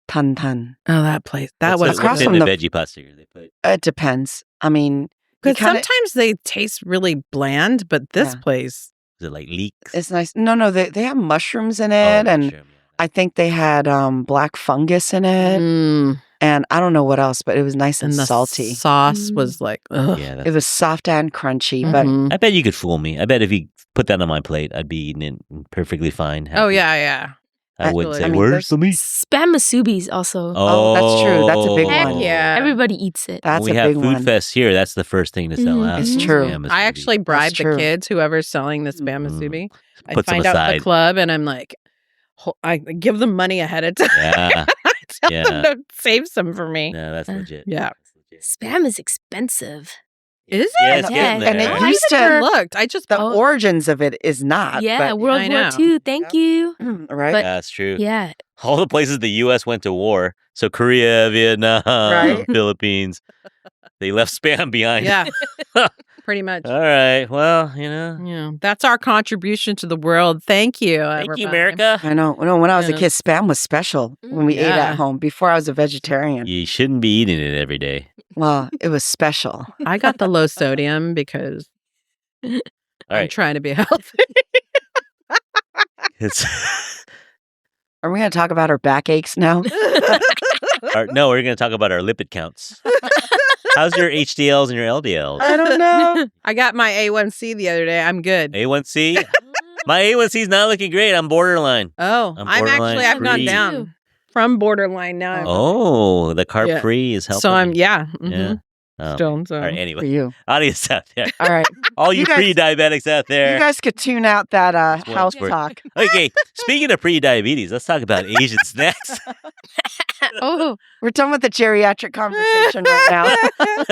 tan tan. Oh, that place. That what's was the- across what's in from the the- veggie pot sticker they put? It depends. I mean, you because kinda- sometimes they taste really bland, but this Yeah. place. Is it like leeks? it's nice. No, they have mushrooms in Oh, it, and mushroom, yeah. I think they had black fungus in it, Mm, and I don't know what else, but it was nice and and the salty. sauce Mm. was like, ugh. Yeah, It that's, was soft and crunchy, but Mhm. I bet you could fool me. I bet if you put that on my plate, I'd be eating it perfectly fine. Oh, happy. yeah. I wouldn't Absolutely. say, I mean, where's there's the meat? Spam musubis also. Oh, that's true. That's a big Heck one. yeah. Everybody eats it. that's when we a have big food one. fest here, that's the first thing to sell Mhm. out. It's is true. spam I musubi. actually bribe the true. kids, whoever's selling the spam Mhm. musubi. I Put some find out the aside. club and I'm like, I give them money ahead of time. Yeah. I tell Yeah. them to save some for me. No, that's legit. Yeah. That's legit. Spam is expensive. Is it? Yeah, it's Yeah. getting there. And it I used haven't to- even looked. I just The Oh. origins of it is not. Yeah, but, World I War know. II. Thank you. right? But- That's true. Yeah. All the places the U.S. went to war, so Korea, Vietnam, Right. Philippines, they left spam behind. yeah, pretty much. All right. Well, you know. Yeah, that's our contribution to the world. Thank you. Thank you, everybody. America. I know. No, when I was a Yeah. kid, spam was special when we ate Yeah. at home. Before I was a vegetarian, You shouldn't be eating it every day. well, it was special. I got the low sodium because All All I'm right. trying to be healthy. It's Are we going to talk about our backaches now? no, we're going to talk about our lipid counts. How's your HDLs and your LDLs? I don't know. I got my A1C the other day. I'm good. A1C? My A1C is not looking great. I'm borderline. Oh, I'm borderline I've gone free. down from borderline now. I'm Oh, the carb free is helping. So I'm, you. yeah. Yeah. Still, so. All right, For anyway. you. Audience out there. All right. All you, You guys- pre-diabetics out there. You guys could tune out that one house sport. talk. Okay, speaking of pre-diabetes, let's talk about Asian snacks. Oh, We're done with the geriatric conversation right now.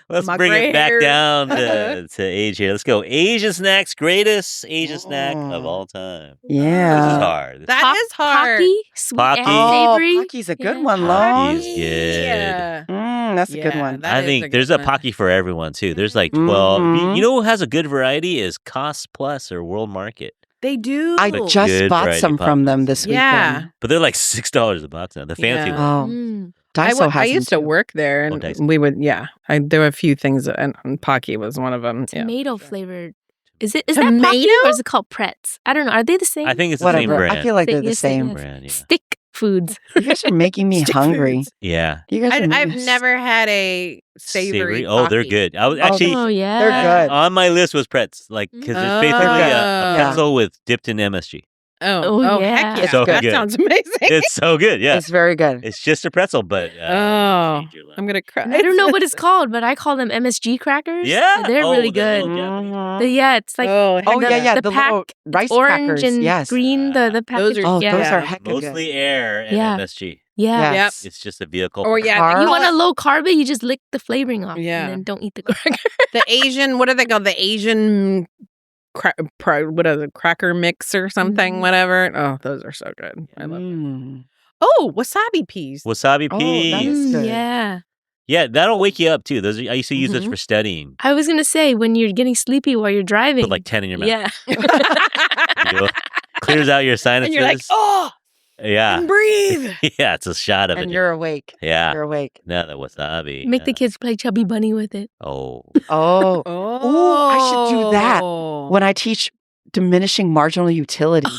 let's My bring gray it back hair. down to age here. Let's go. Asian snacks, greatest Asian snack of all time. This is Yeah. hard. That is hard. Pocky, sweet Pocky. and Oh, savory. Pocky's a good Yeah. one, Pocky Long. is good. Yeah. That's a good Yeah, one. that I is think a good there's a one. Pocky for everyone too. There's like 12. Mhm. You know who has a good variety is Cost Plus or World Market. They do. I But just good bought variety some from them Pockies. this Yeah. weekend. But they're like $6 a box now. The fancy Yeah. ones. Oh, Mm. Daiso I has used them to too. work there, and Daiso. we would, there were a few things, and Pocky was one of them. Yeah. Tomato flavored. Is that Pocky Tomato? or is it called Pretz? I don't know. Are they the same? I think it's the same Whatever. brand. I feel like they're the Yes, same. yes. brand, yeah. Stick foods. You guys are making me Stick hungry. foods. Yeah. You guys are I've making- never had a savory. Oh, they're Pocky. good. I was Oh, actually Oh yeah, They're good. on my list was Pretz, like because it's basically Oh. a Yeah. pretzel with dipped in MSG. Oh, Oh, heck yeah. yeah. So that good. sounds amazing. It's so good. Yeah, It's very good. it's just a pretzel, but Oh, change your life. I'm going to cry. I don't know what it's called, but I call them MSG crackers. Yeah, they're oh, really the good. little Japanese. Mhm. Yeah, it's like oh, heck Oh, the- yeah, yeah. the The little pack, rice orange crackers. and Yes. green. The Those package. are- Oh, yeah. those Yeah. are hecka good. Mostly air and Yeah. MSG. Yeah. Yes. Yep. It's just a vehicle. Or for yeah, Carbs. they You call want a it low carb it, you just lick the flavoring off. Yeah. And then don't eat the cracker. the Asian, what are they called? The Asian, what are the cracker mix or something, Mhm. whatever. Oh, those are so good. I love them. Mm. Oh, wasabi peas. Wasabi Oh, peas. that is good. Yeah. Yeah, that'll wake you up too. Those I used to use those Mhm. for studying. I was gonna say when you're getting sleepy while you're driving. Put like 10 in your mouth. yeah. You know? Clears out your sinuses. And you're like, oh, yeah. and breathe. Yeah, it's a shot of And it. you're awake. Yeah. You're awake. No, the wasabi. Make the yeah. kids play Chubby Bunny with it. Oh. Oh. Oh, I should do that when I teach diminishing marginal utility.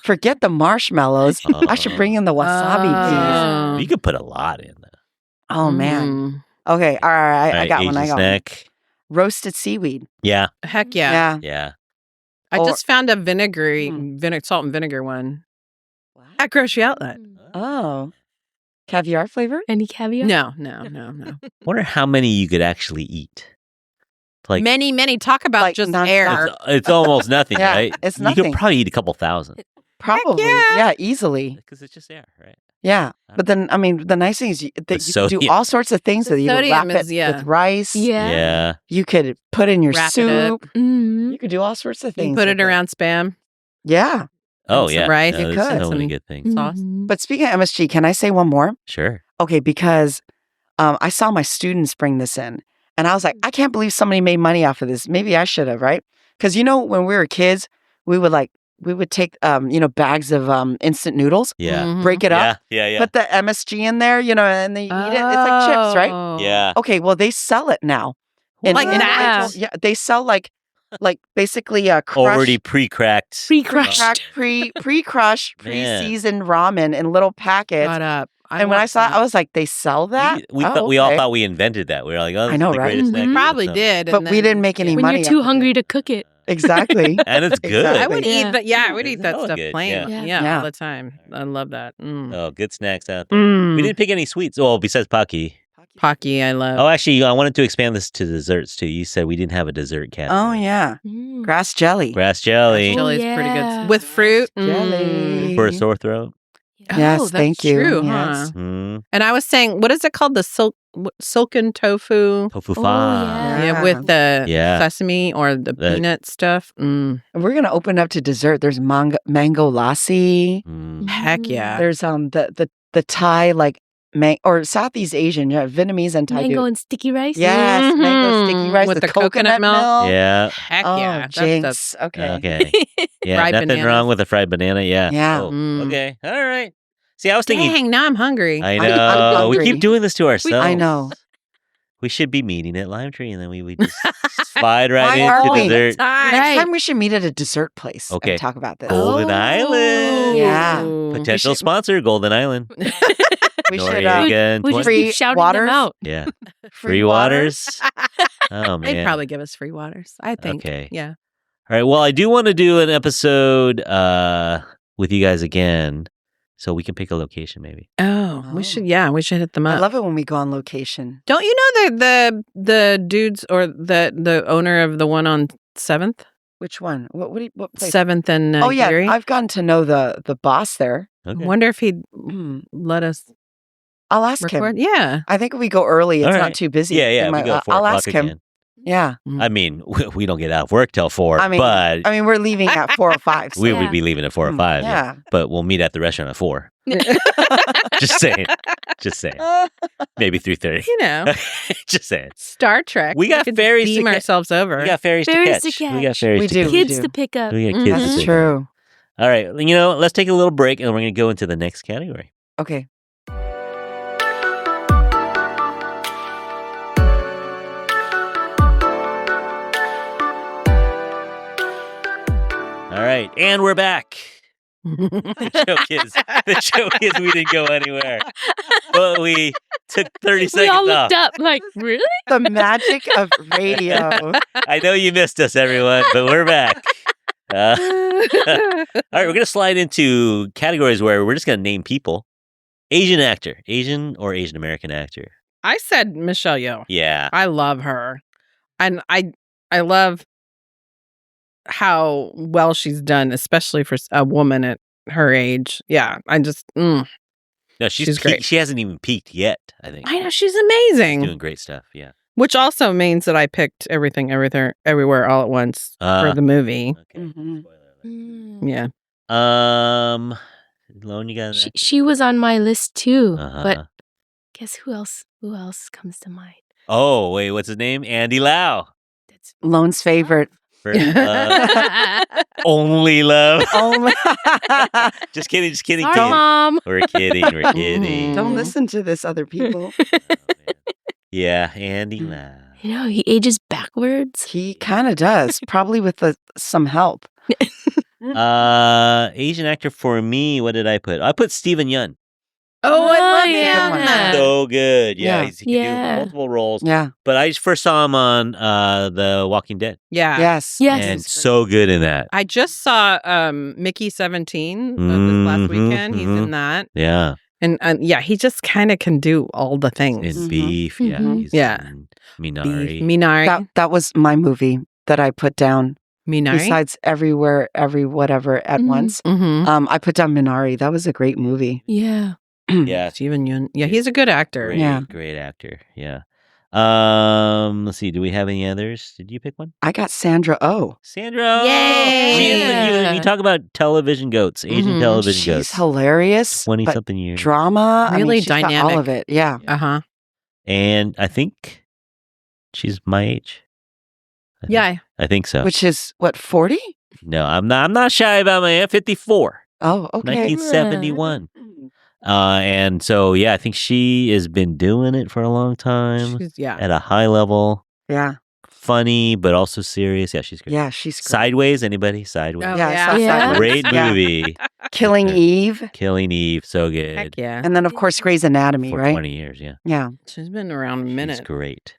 Forget the marshmallows. I should bring in the wasabi peas. You could put a lot in there. Oh, man. Mm. Okay. All right. I Right, got one. Asian I got one. snack. Roasted seaweed. Yeah. Heck yeah. Yeah. Yeah. I Or- just found a vinegary, Mm. salt and vinegar one at grocery outlet. Oh. Caviar flavor? Any caviar? No. Wonder how many you could actually eat. Like Many. Talk about Like just nonstop. air. it's almost nothing, Yeah, right? it's You nothing. could probably eat a couple thousand Probably. yeah. Yeah, easily. because it's just air, right? Yeah. But then, I mean, the nice thing is that you can do sodium. all sorts of things The with it. You could sodium wrap is- it yeah. with rice. Yeah. Yeah. You could put in your Wrap it soup. Mm-hmm. You could do all sorts of You things. can put with it around Spam. Yeah. Oh, some yeah. rice. No, You there's could. so many Some- good things. Sauce. Mm-hmm. But speaking of MSG, can I say one more? Sure. Okay, because I saw my students bring this in, and I was like, I can't believe somebody made money off of this. Maybe I should have, right? Because when we were kids, we would take bags of instant noodles, Yeah. Mhm. break it up, Yeah. put the MSG in there, and then you eat it. It's like chips, right? Oh. Yeah. Okay, well they sell it now. Like that? individual- Yeah, they sell like basically crushed, Already pre-cracked. Pre-crushed. cracked, pre-crushed, Man. pre-seasoned ramen in little packets. Shut up. And when I saw it, I was like, they sell that? We Oh, we all okay. thought we invented that. We were like, oh, this I know, is the right? greatest snack Mhm. ever. probably So- did. But we didn't make any When money you're too off of hungry it. to cook it. Exactly. And it's good. I would Yeah. eat that. Yeah, I would eat It's that hella stuff good, plain. yeah. Yeah. All the time. I love that. Oh, good snacks out there. Mm. We didn't pick any sweets. Well, besides Pocky. Pocky, I love. Oh, actually, I wanted to expand this to desserts too. You said we didn't have a dessert category. Oh, yeah. Mm. Grass jelly. Grass jelly Oh, Jelly's pretty yeah. good with fruit. Jelly. for a sore throat. Yes, Oh, that's thank you. true, Yes. huh? Mm. And I was saying, what is it called? The silken tofu. Tofu Oh, fa. yeah. Yeah, with the Yeah. sesame or the peanut stuff. Mm. We're going to open up to dessert. There's mango lassi. Mm. Heck yeah. There's the Thai or Southeast Asian, Vietnamese and Thai. Mango do. and sticky rice. Yes, mango Mhm. sticky rice With with the coconut coconut milk. milk. Yeah. Heck Oh, yeah. That's jinx. Okay. Okay. Yeah. Fried nothing bananas. wrong with a fried banana. Yeah. Yeah. Oh, Mm. Okay. All right. See, I was thinking. Dang, now I'm hungry. I I'm know. We hungry. keep doing this to ourselves. I know. We should be meeting at Lime Tree, and then we would just slide right Why aren't into we? dessert. Next Right. time we should meet at a dessert place Okay. and talk about this. Golden Island. Yeah. Potential should- sponsor, Golden Island. We should Noriega and We just Free keep shouting waters? them out. Yeah. free Free waters. Oh, man. They'd probably give us free waters, I think. Okay. Yeah. All right. Well, I do want to do an episode with you guys again, so we can pick a location maybe. Oh, we should hit them up. I love it when we go on location. Don't you know the dudes or the owner of the one on 7th? Which one? What place? 7th and Oh yeah, Geary? I've gotten to know the boss there. Okay. I wonder if he'd Hmm. let us I'll ask record. him. Yeah. I think if we go early, it's All not right. too busy. Yeah, yeah. It We might- go 4 I'll o'clock ask him. again. Yeah. I mean, we don't get out of work till 4, I mean, but we're leaving at 4 or 5. So. we Yeah. would be leaving at 4 or 5. Yeah. But we'll meet at the restaurant at 4. Just saying. Just saying. Maybe 3:30. You know, Just saying. Star Trek. We got could ferries to beam get- ourselves over. We got ferries, Ferries to to catch. We got catch. ferries We to do. catch. Kids do. to pick up. We got kids to That's pick up. true. All right. Let's take a little break and we're going to go into the next category. Okay. All right. And we're back. The joke is we didn't go anywhere. But we took 30 We seconds all off. looked up like, really? The magic of radio. I know you missed us, everyone, but we're back. All right, we're going to slide into categories where we're just going to name people. Asian actor. Asian or Asian American actor. I said Michelle Yeoh. Yeah. I love her. And I love how well she's done, especially for a woman at her age. Yeah, I just, No, She's great. She hasn't even peaked yet, I think. I know she's amazing. She's doing great stuff, yeah. Which also means that I picked Everything, Everywhere, All at Once for the movie. Okay. Mhm. Spoiler alert. Mm. Yeah. Lone, you got an She, actor? she was on my list too. Uh-huh. But guess who else? Who else comes to mind? Oh, wait, what's his name? Andy Lau. That's Lone's favorite. First only love. Oh my. Just kidding, Sorry, kids. Mom. We're kidding, we're kidding. Don't listen to this, other people. Oh, man. Yeah, Andy Lau. You know, he ages backwards. He kind of does, probably with some help. Asian actor for me, what did I put? I put Steven Yeun. Oh, I love yeah. him. So good. Yeah, Yeah. he can Yeah. do multiple roles. Yeah. But I just first saw him on The Walking Dead. Yeah. Yes. Yes. And so good in that. I just saw Mickey 17 this last Mhm, weekend. He's mhm. in that. Yeah. And yeah, he just kind of can do all the things. In Mhm. Beef. Yeah. Mhm. He's Yeah. in Minari. Minari. That was my movie that I put down. Minari. Besides Everywhere, Every Whatever at Mhm. once. Mm-hmm. I put down Minari. That was a great movie. Yeah. Yeah. Steven Yeun. Yeah, he's a good actor. Great, Yeah. great actor. Yeah. Let's see. Do we have any others? Did you pick one? I got Sandra Oh. Sandra. Yay! You talk about television goats, Asian Mhm. television She's goats. hilarious. 20 but something years. drama. Really she's got all dynamic. of it. Yeah. Uh-huh. And I think she's my age. I think- Yeah. I think so. Which is what, 40? No, I'm not shy about my age. 54. Oh, okay. 1971. And so, yeah, I think she has been doing it for a long time She's, yeah. at a high level. Yeah. Funny, but also serious. Yeah, she's great. Yeah, she's great. Sideways, anybody? Sideways. Oh, Yeah, I yeah. saw Yeah. Sideways. Great Yeah. movie. Killing Eve. Killing Eve. So good. Heck yeah. And then, of course, Grey's Anatomy, For right? 20 years, yeah. Yeah. She's been around a She's minute. great.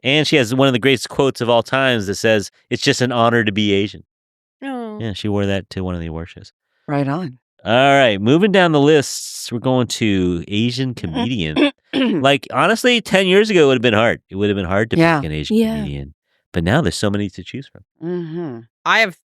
And she has one of the greatest quotes of all times that says, "It's just an honor to be Asian." Oh. Yeah, she wore that to one of the award shows. Right on. All right, moving down the lists, we're going to Asian comedian. Like, honestly, 10 years ago, it would have been hard. It would have been hard to Yeah. pick an Asian Yeah. comedian. But now there's so many to choose from. Mm-hmm. I have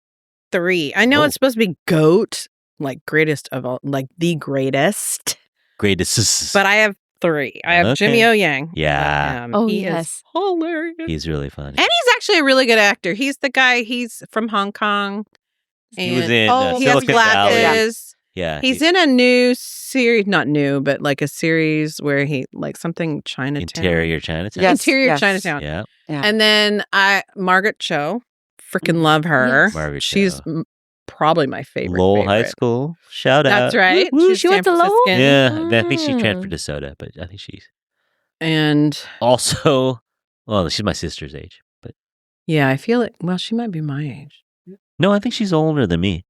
3. I know Oh. it's supposed to be GOAT, like greatest of all, like the greatest. Greatest. But I have 3. I have Jimmy Okay. O Yang. Yeah. Oh, he yes. is hilarious. He's really funny. And he's actually a really good actor. He's the guy, he's from Hong Kong. He was And- in he has Silicon Valley. glasses. Yeah. He's in a new series, not new, but like a series where he, like something Chinatown. Interior Chinatown. Yes, Interior yes. Chinatown. Yeah. Yeah. And then Margaret Cho, freaking love her. Yes. Margaret She's Cho. probably my favorite. Lowell High favorite. School. Shout out. That's right. Woo, She's she went to San Lowell? Franciscan. Yeah. I think she Mm. transferred to Soda, but I think she's. And Also, well, she's my sister's age, but yeah, I feel it. Well, she might be my age. no, I think she's older than me.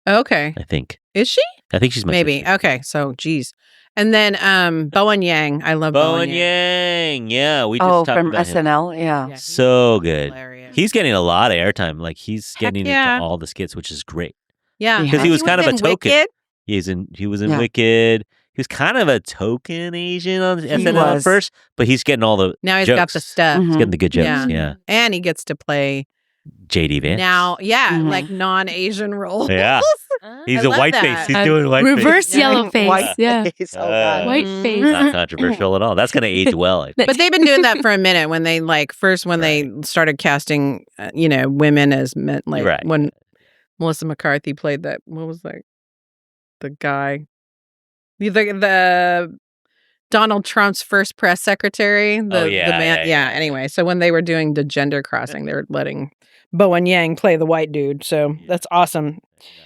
Okay. I think. Is she? I think she's my Maybe. sister. Okay. So, geez. And then Bowen Yang. I love Bowen Yang. Yeah, we just Oh, talked from about him. SNL. Yeah. Yeah, he's So good. hilarious. He's getting a lot of airtime. Like he's getting yeah. into all the skits, which is great. Yeah. Because he was kind of a in token. Wicked. He was in Yeah. Wicked. He was kind of a token Asian on SNL at was. first, but he's getting all the Now he's jokes. got the stuff. Mhm. He's getting the good jokes. Yeah. Yeah. And he gets to play JD Vance. now, Mhm. like non-Asian roles. Yeah. He's I a love white that. face. He's doing white Reverse face. yellow face. White Yeah. face. Oh, God. White Mhm. face. Not controversial at all. That's going to age well. I think. But they've been doing that for a minute when they they started casting, women as men, like Right. when Melissa McCarthy played that. What was that? The guy, the Donald Trump's first press secretary. The man. Yeah. Anyway, so when they were doing the gender crossing, they were letting Bowen Yang play the white dude. So that's awesome. No,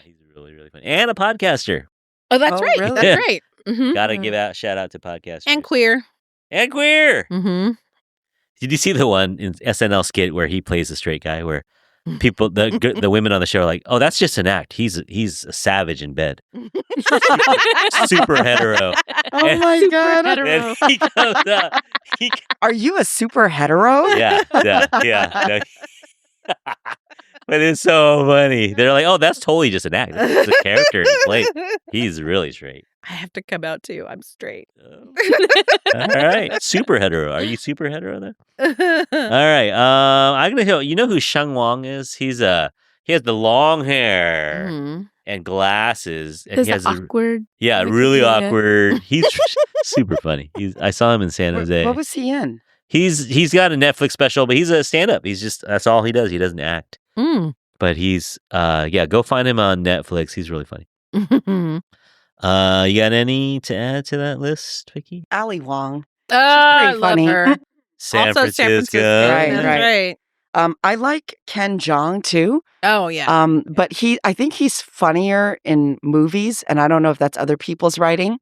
he's really, really funny. And a podcaster. Oh, that's Oh, right. really? That's Yeah. right. Mhm. Got to give out shout out to podcasters. And queer. And queer. Mm-hmm. Did you see the one in SNL skit where he plays a straight guy where people, the women on the show are like, oh, that's just an act. He's a savage in bed. Super hetero. Oh, my God. And he comes out. Are you a super hetero? Yeah. No. But it's so funny. They're like, oh, that's totally just an act. That's just a character he plays. He's really straight. I have to come out too. I'm straight. All right. Super hetero. Are you super hetero then? All right. I'm gonna tell you know who Sheng Wang is? He has the long hair Mhm. and glasses. And There's he has the awkward. really Yeah. awkward. He's super funny. I saw him in San Jose. What was he in? He's got a Netflix special, but he's a stand-up. That's all he does. He doesn't act. Mm. But he's go find him on Netflix. He's really funny. You got any to add to that list, Vicky? Ali Wong. I pretty love funny. her. San Also Francisco. Right, That's right. right. I like Ken Jeong too. Oh yeah. But I think he's funnier in movies, and I don't know if that's other people's writing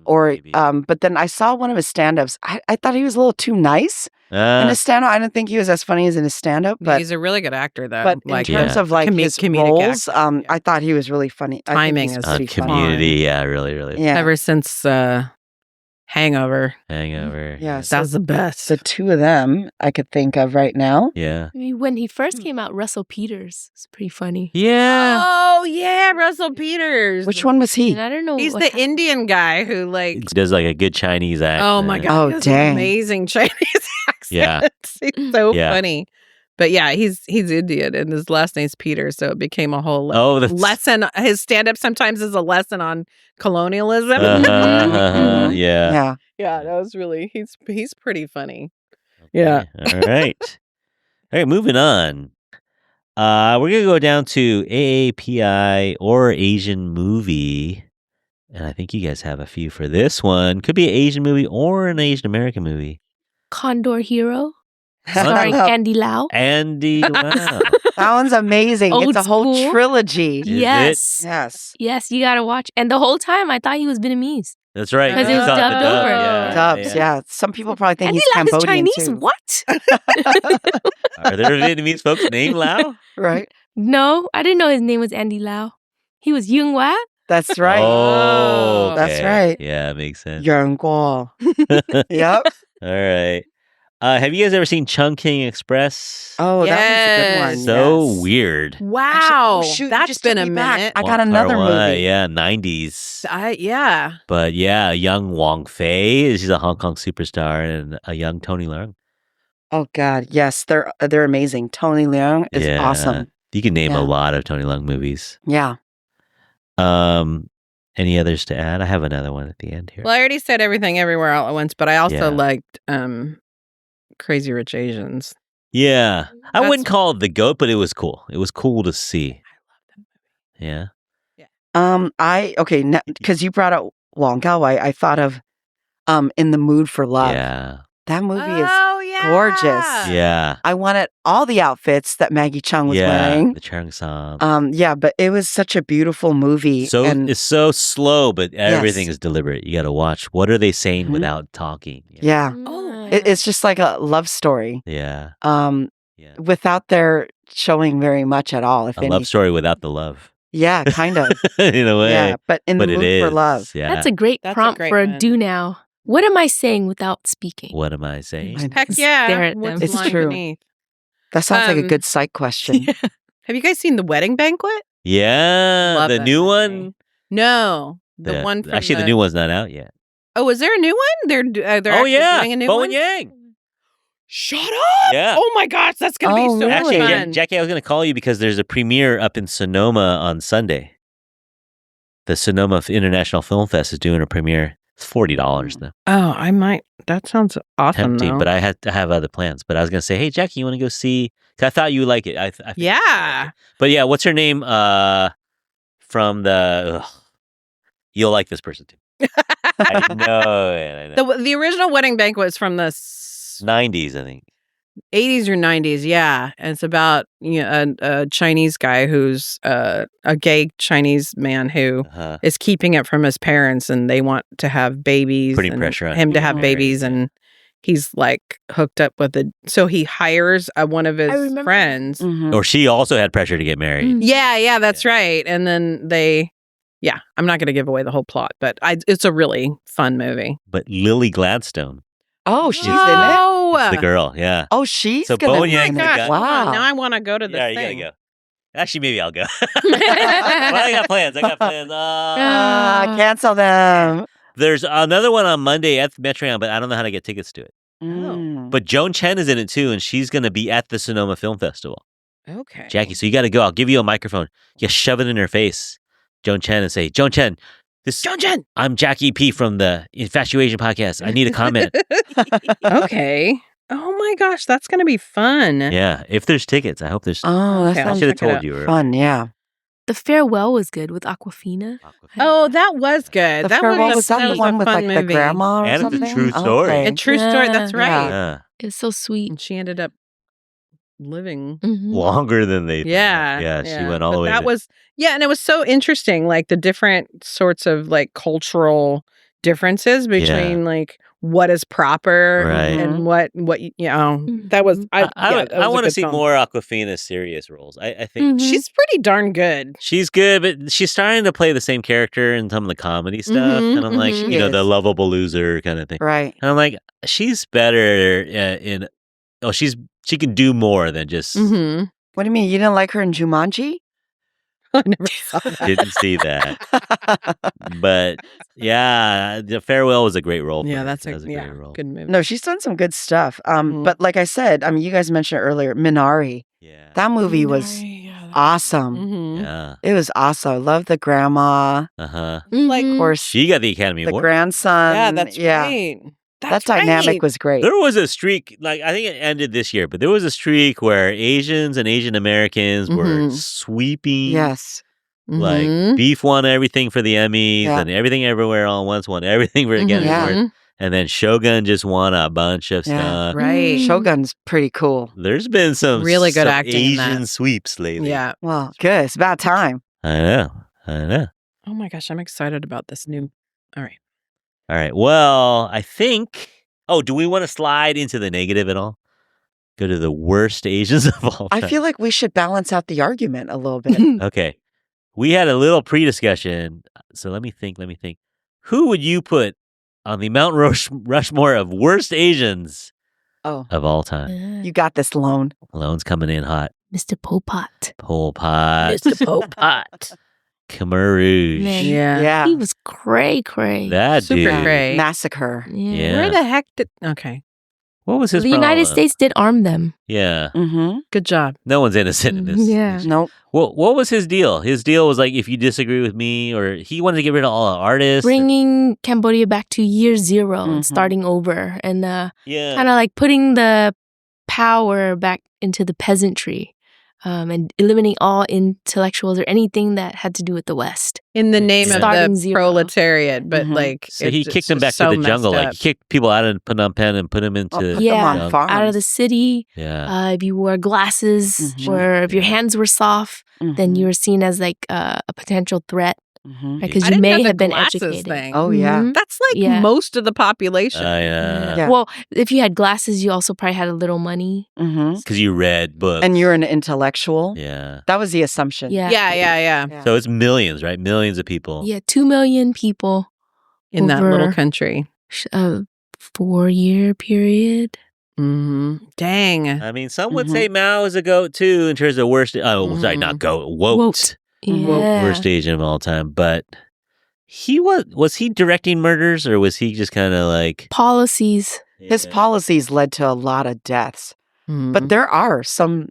or Maybe. but then I saw one of his stand-ups. I thought he was a little too nice in his stand-up. I didn't think he was as funny as in his stand-up, but He's a really good actor, though. but like in terms of like his comedic roles, actor. I thought he was really funny. I think Timing he's is pretty funny. Community, yeah, really, really. Yeah, ever since Hangover, Hangover. yeah. that So was the best. the two of them I could think of right now. Yeah. I mean, when he first came out, Russell Peters was pretty funny. Yeah. Oh yeah, Russell Peters. Which one was he? And I don't know. He's what the happened. Indian guy who He does like a good Chinese accent. Oh my god! Oh, he has dang. Amazing Chinese accent. Yeah. He's so Yeah. funny. But yeah, he's Indian and his last name's Peters, so it became a whole Oh, that's lesson. His stand-up sometimes is a lesson on colonialism. yeah. Yeah. Yeah, that was really he's pretty funny. Okay, Yeah. All right. All right, moving on. We're gonna go down to AAPI or Asian movie. And I think you guys have a few for this one. Could be an Asian movie or an Asian American movie. Condor Hero, starring Andy Lau. Andy, wow. That one's amazing. Old It's a whole school. trilogy. Is Yes. Yes. Yes, you gotta watch. And the whole time I thought he was Vietnamese. That's right. 'Cause it was Saw the dubbed dub, over. Yeah, Dubs, yeah. Some people probably think Andy he's Lau is Cambodian Chinese. too. What? Are there Vietnamese folks named Lau? Right? No, I didn't know his name was Andy Lau. He was Yung Wat. That's right. Oh, That's okay. right. Yeah, makes sense. Yang Guo. Yep. All right. Have you guys ever seen Chungking Express? Oh, that was a good one. So yes. weird. Wow, Actually, oh, shoot, you that's just been took a me back. minute. I got Wong another Kar-wai, movie. Yeah, 90s. Yeah. But yeah, young Wong Fei. She's a Hong Kong superstar, and a young Tony Leung. Oh God, yes, they're amazing. Tony Leung is Yeah. awesome. You can name Yeah. a lot of Tony Leung movies. Yeah. Any others to add? I have another one at the end here. Well, I already said Everything Everywhere All at Once, but I also Yeah. liked Crazy Rich Asians. Yeah. I That's- wouldn't call it the GOAT, but it was cool. It was cool to see. Yeah. Because you brought up Wong Kar-wai, I thought of In the Mood for Love. Yeah. That movie is Oh yeah, gorgeous. Yeah. I wanted all the outfits that Maggie Chung was wearing. The Cheongsam. Yeah, but it was such a beautiful movie. So and it's so slow, but everything Yes. is deliberate. You got to watch. What are they saying Mhm. without talking? yeah, Oh. it's just like a love story. Yeah. Yeah. Without their showing very much at all. If A any. love story without the love. Yeah, kind of. In a way. Yeah, but in the But it mood for is. love. Yeah. That's a great That's a prompt great for a one. do now. What am I saying without speaking? What am I saying? I- Heck yeah. Stare at What's them. It's lying true. beneath? That sounds like a Um, good psych question. Have you guys seen The Wedding Banquet? Yeah. Love The that new movie. one. No. The one from Actually, the new one's not out yet. Oh, is there a new one? They're Oh, actually yeah. doing a new Bo one? and Yang. Shut up! Yeah. Oh my gosh, that's gonna Oh, be so much Actually, really? fun. Jackie, I was going to call you because there's a premiere up in Sonoma on Sunday. The Sonoma International Film Fest is doing a premiere. It's $40 though. Oh, I might. That sounds awesome. Tempting, though. but I had to have other plans. But I was going to say, hey, Jackie, you want to go see? Because I thought you would like it. I think you would like Yeah. it. But yeah, what's her name? From the. You'll like this person too. I know it. I know. The original Wedding Banquet is from the 90s, I think. 80s or 90s, yeah. And it's about a Chinese guy who's a gay Chinese man who Uh-huh. is keeping it from his parents, and they want to have babies. Putting and pressure on him to him have to marry, babies, yeah. and he's like hooked up with so he hires one of his remember. friends. Mhm. Or she also had pressure to get married. Mm. Yeah, that's right. And then I'm not going to give away the whole plot, but it's a really fun movie. But Lily Gladstone, Oh, she's in it? Oh, the girl, yeah. Oh, she's So gonna Bo be Yang in the it. guy- gosh, come on. Wow. Now I want to go to this Yeah, you thing. gotta go. Actually, maybe I'll go. Well, I got plans. Cancel them. There's another one on Monday at Metreon, but I don't know how to get tickets to it. Mm. But Joan Chen is in it too, and she's going to be at the Sonoma Film Festival. Okay. Jackie, so you got to go. I'll give you a microphone. You shove it in her face, Joan Chen, and say, Joan Chen, Joan Chen. I'm Jackie P from the Infatuasian podcast. I need a comment. Okay. Oh my gosh, that's going to be fun. Yeah, if there's tickets, I hope there's. Oh, that Okay, I'll I sounds should have check it told out. you. fun. Yeah. The farewell was good with Aquafina. Oh, that was good. The that farewell was, was that the was one a with fun like the movie. grandma or And it's a something? true story. Okay. A true story. That's Yeah. right. Yeah. It's so sweet. And she ended up living. Mhm. Longer than they. Yeah. Yeah, she went all But the way. That was and it was so interesting, like the different sorts of like cultural differences between like what is proper Right. and what that was I that was a want to good see film. more Aquafina serious roles. I think Mhm. She's pretty darn good. she's good, but she's starting to play the same character in some of the comedy stuff. Mhm, And I'm like, mhm. you know, She the is. lovable loser kind of thing. Right. And I'm like, she's better in. Oh, she can do more than just. Mm-hmm. What do you mean? You didn't like her in Jumanji? I never saw that. Didn't see that, but yeah, the farewell was a great role. For Yeah, her. that's That was a great role. good movie. No, she's done some good stuff. Mhm. But like I said, I mean, you guys mentioned it earlier, Minari. Yeah, That movie was awesome. Mm-hmm. yeah, It was awesome. I love the grandma, Like, Mhm. of course, she got the Academy the Award. grandson. yeah, that's right. That dynamic was great. There was a streak, like I think it ended this year, but there was a streak where Asians and Asian Americans were Mhm. sweeping. Yes. Like Mhm. Beef won everything for the Emmys, Yeah. and Everything Everywhere All at Once won everything for the Academy Yeah. Award. And then Shogun just won a bunch of Yeah. stuff. Right. Mm. Shogun's pretty cool. There's been some Really good some acting in Asian that. sweeps lately. Yeah. Well, good. It's about time. I know. Oh my gosh, I'm excited about this new. All right. All right. Well, I think. Oh, do we want to slide into the negative at all? Go to the worst Asians of all I time. feel like we should balance out the argument a little bit. Okay. We had a little pre-discussion. So let me think. Who would you put on the Mount Rushmore of worst Asians Oh, of all time? you got this, Lone. Lone's coming in hot. Mr. Popot. Pol Pot. Mr. Popot. Khmer Rouge. Man, Yeah. He was cray. That Super dude. cray. Massacre. Yeah. Where the heck did? Okay. What was his The United problem? States did arm them. Yeah. Mm-hmm. Good job. No one's innocent in this. Yeah. Nope. What was his deal? His deal was like, if you disagree with me, or he wanted to get rid of all the artists. Bringing Cambodia back to year 0 Mhm. and starting over and Yeah. kind of like putting the power back into the peasantry. and eliminating all intellectuals or anything that had to do with the West. In the name of Starting the zero. proletariat, but like So he kicked them back to the jungle. Like he kicked people out of Phnom Penh and put them into put them on jungle. farms. Out of the city. Yeah. If you wore glasses or if your hands were soft, then you were seen as like a potential threat. Because you may have been educated. Thing. Oh, yeah. That's like most of the population. Yeah. Well, if you had glasses, you also probably had a little money. Because you read books. And you're an intellectual. Yeah. That was the assumption. Yeah. So it's millions, right? Millions of people. Yeah, 2 million people. In that little country. A 4-year period. Dang. I mean, some would say Mao is a goat too in terms of worst. Oh, sorry, not goat. Woke. Yeah. Worst agent of all time. But he was he directing murders or was he just kind of like policies? His policies led to a lot of deaths. But there are some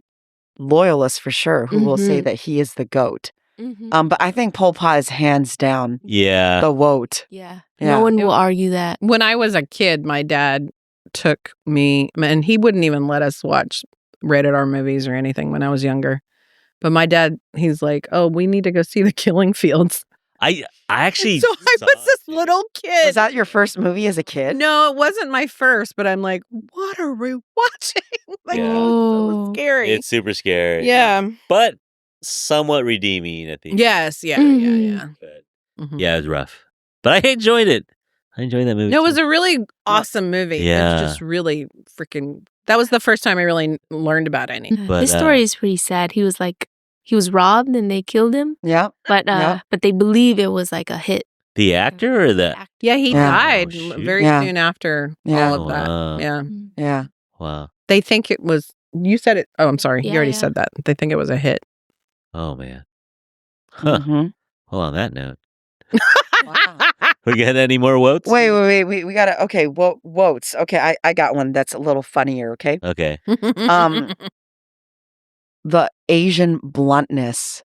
loyalists for sure who will say that he is the GOAT. But I think Pol Pot is hands down the WOT. Yeah. No one will argue that. When I was a kid, my dad took me, and he wouldn't even let us watch rated R movies or anything when I was younger. But my dad, he's like, "Oh, we need to go see the Killing Fields." I actually. So I was this little kid. Was that your first movie as a kid? No, it wasn't my first. But I'm like, what are we watching? Like, it was so scary. It's super scary. Yeah, but somewhat redeeming at the end. Yes, yeah. But, yeah, it was rough, but I enjoyed it. I enjoyed that movie. No, it was a really awesome movie. Yeah. It's just really freaking. That was the first time I really learned about any. His story is pretty sad. He was robbed and they killed him. Yeah. But they believe it was like a hit. The actor or the Yeah, he died very soon after all of that. Wow. Yeah. Wow. They think it was. You said it. Oh, I'm sorry. You already Yeah. said that. They think it was a hit. Oh man. Huh. Well, on that note, we got any more wotes? Wait. We got to. Okay. Wotes. Okay. I got one that's a little funnier. Okay. Okay. The Asian bluntness.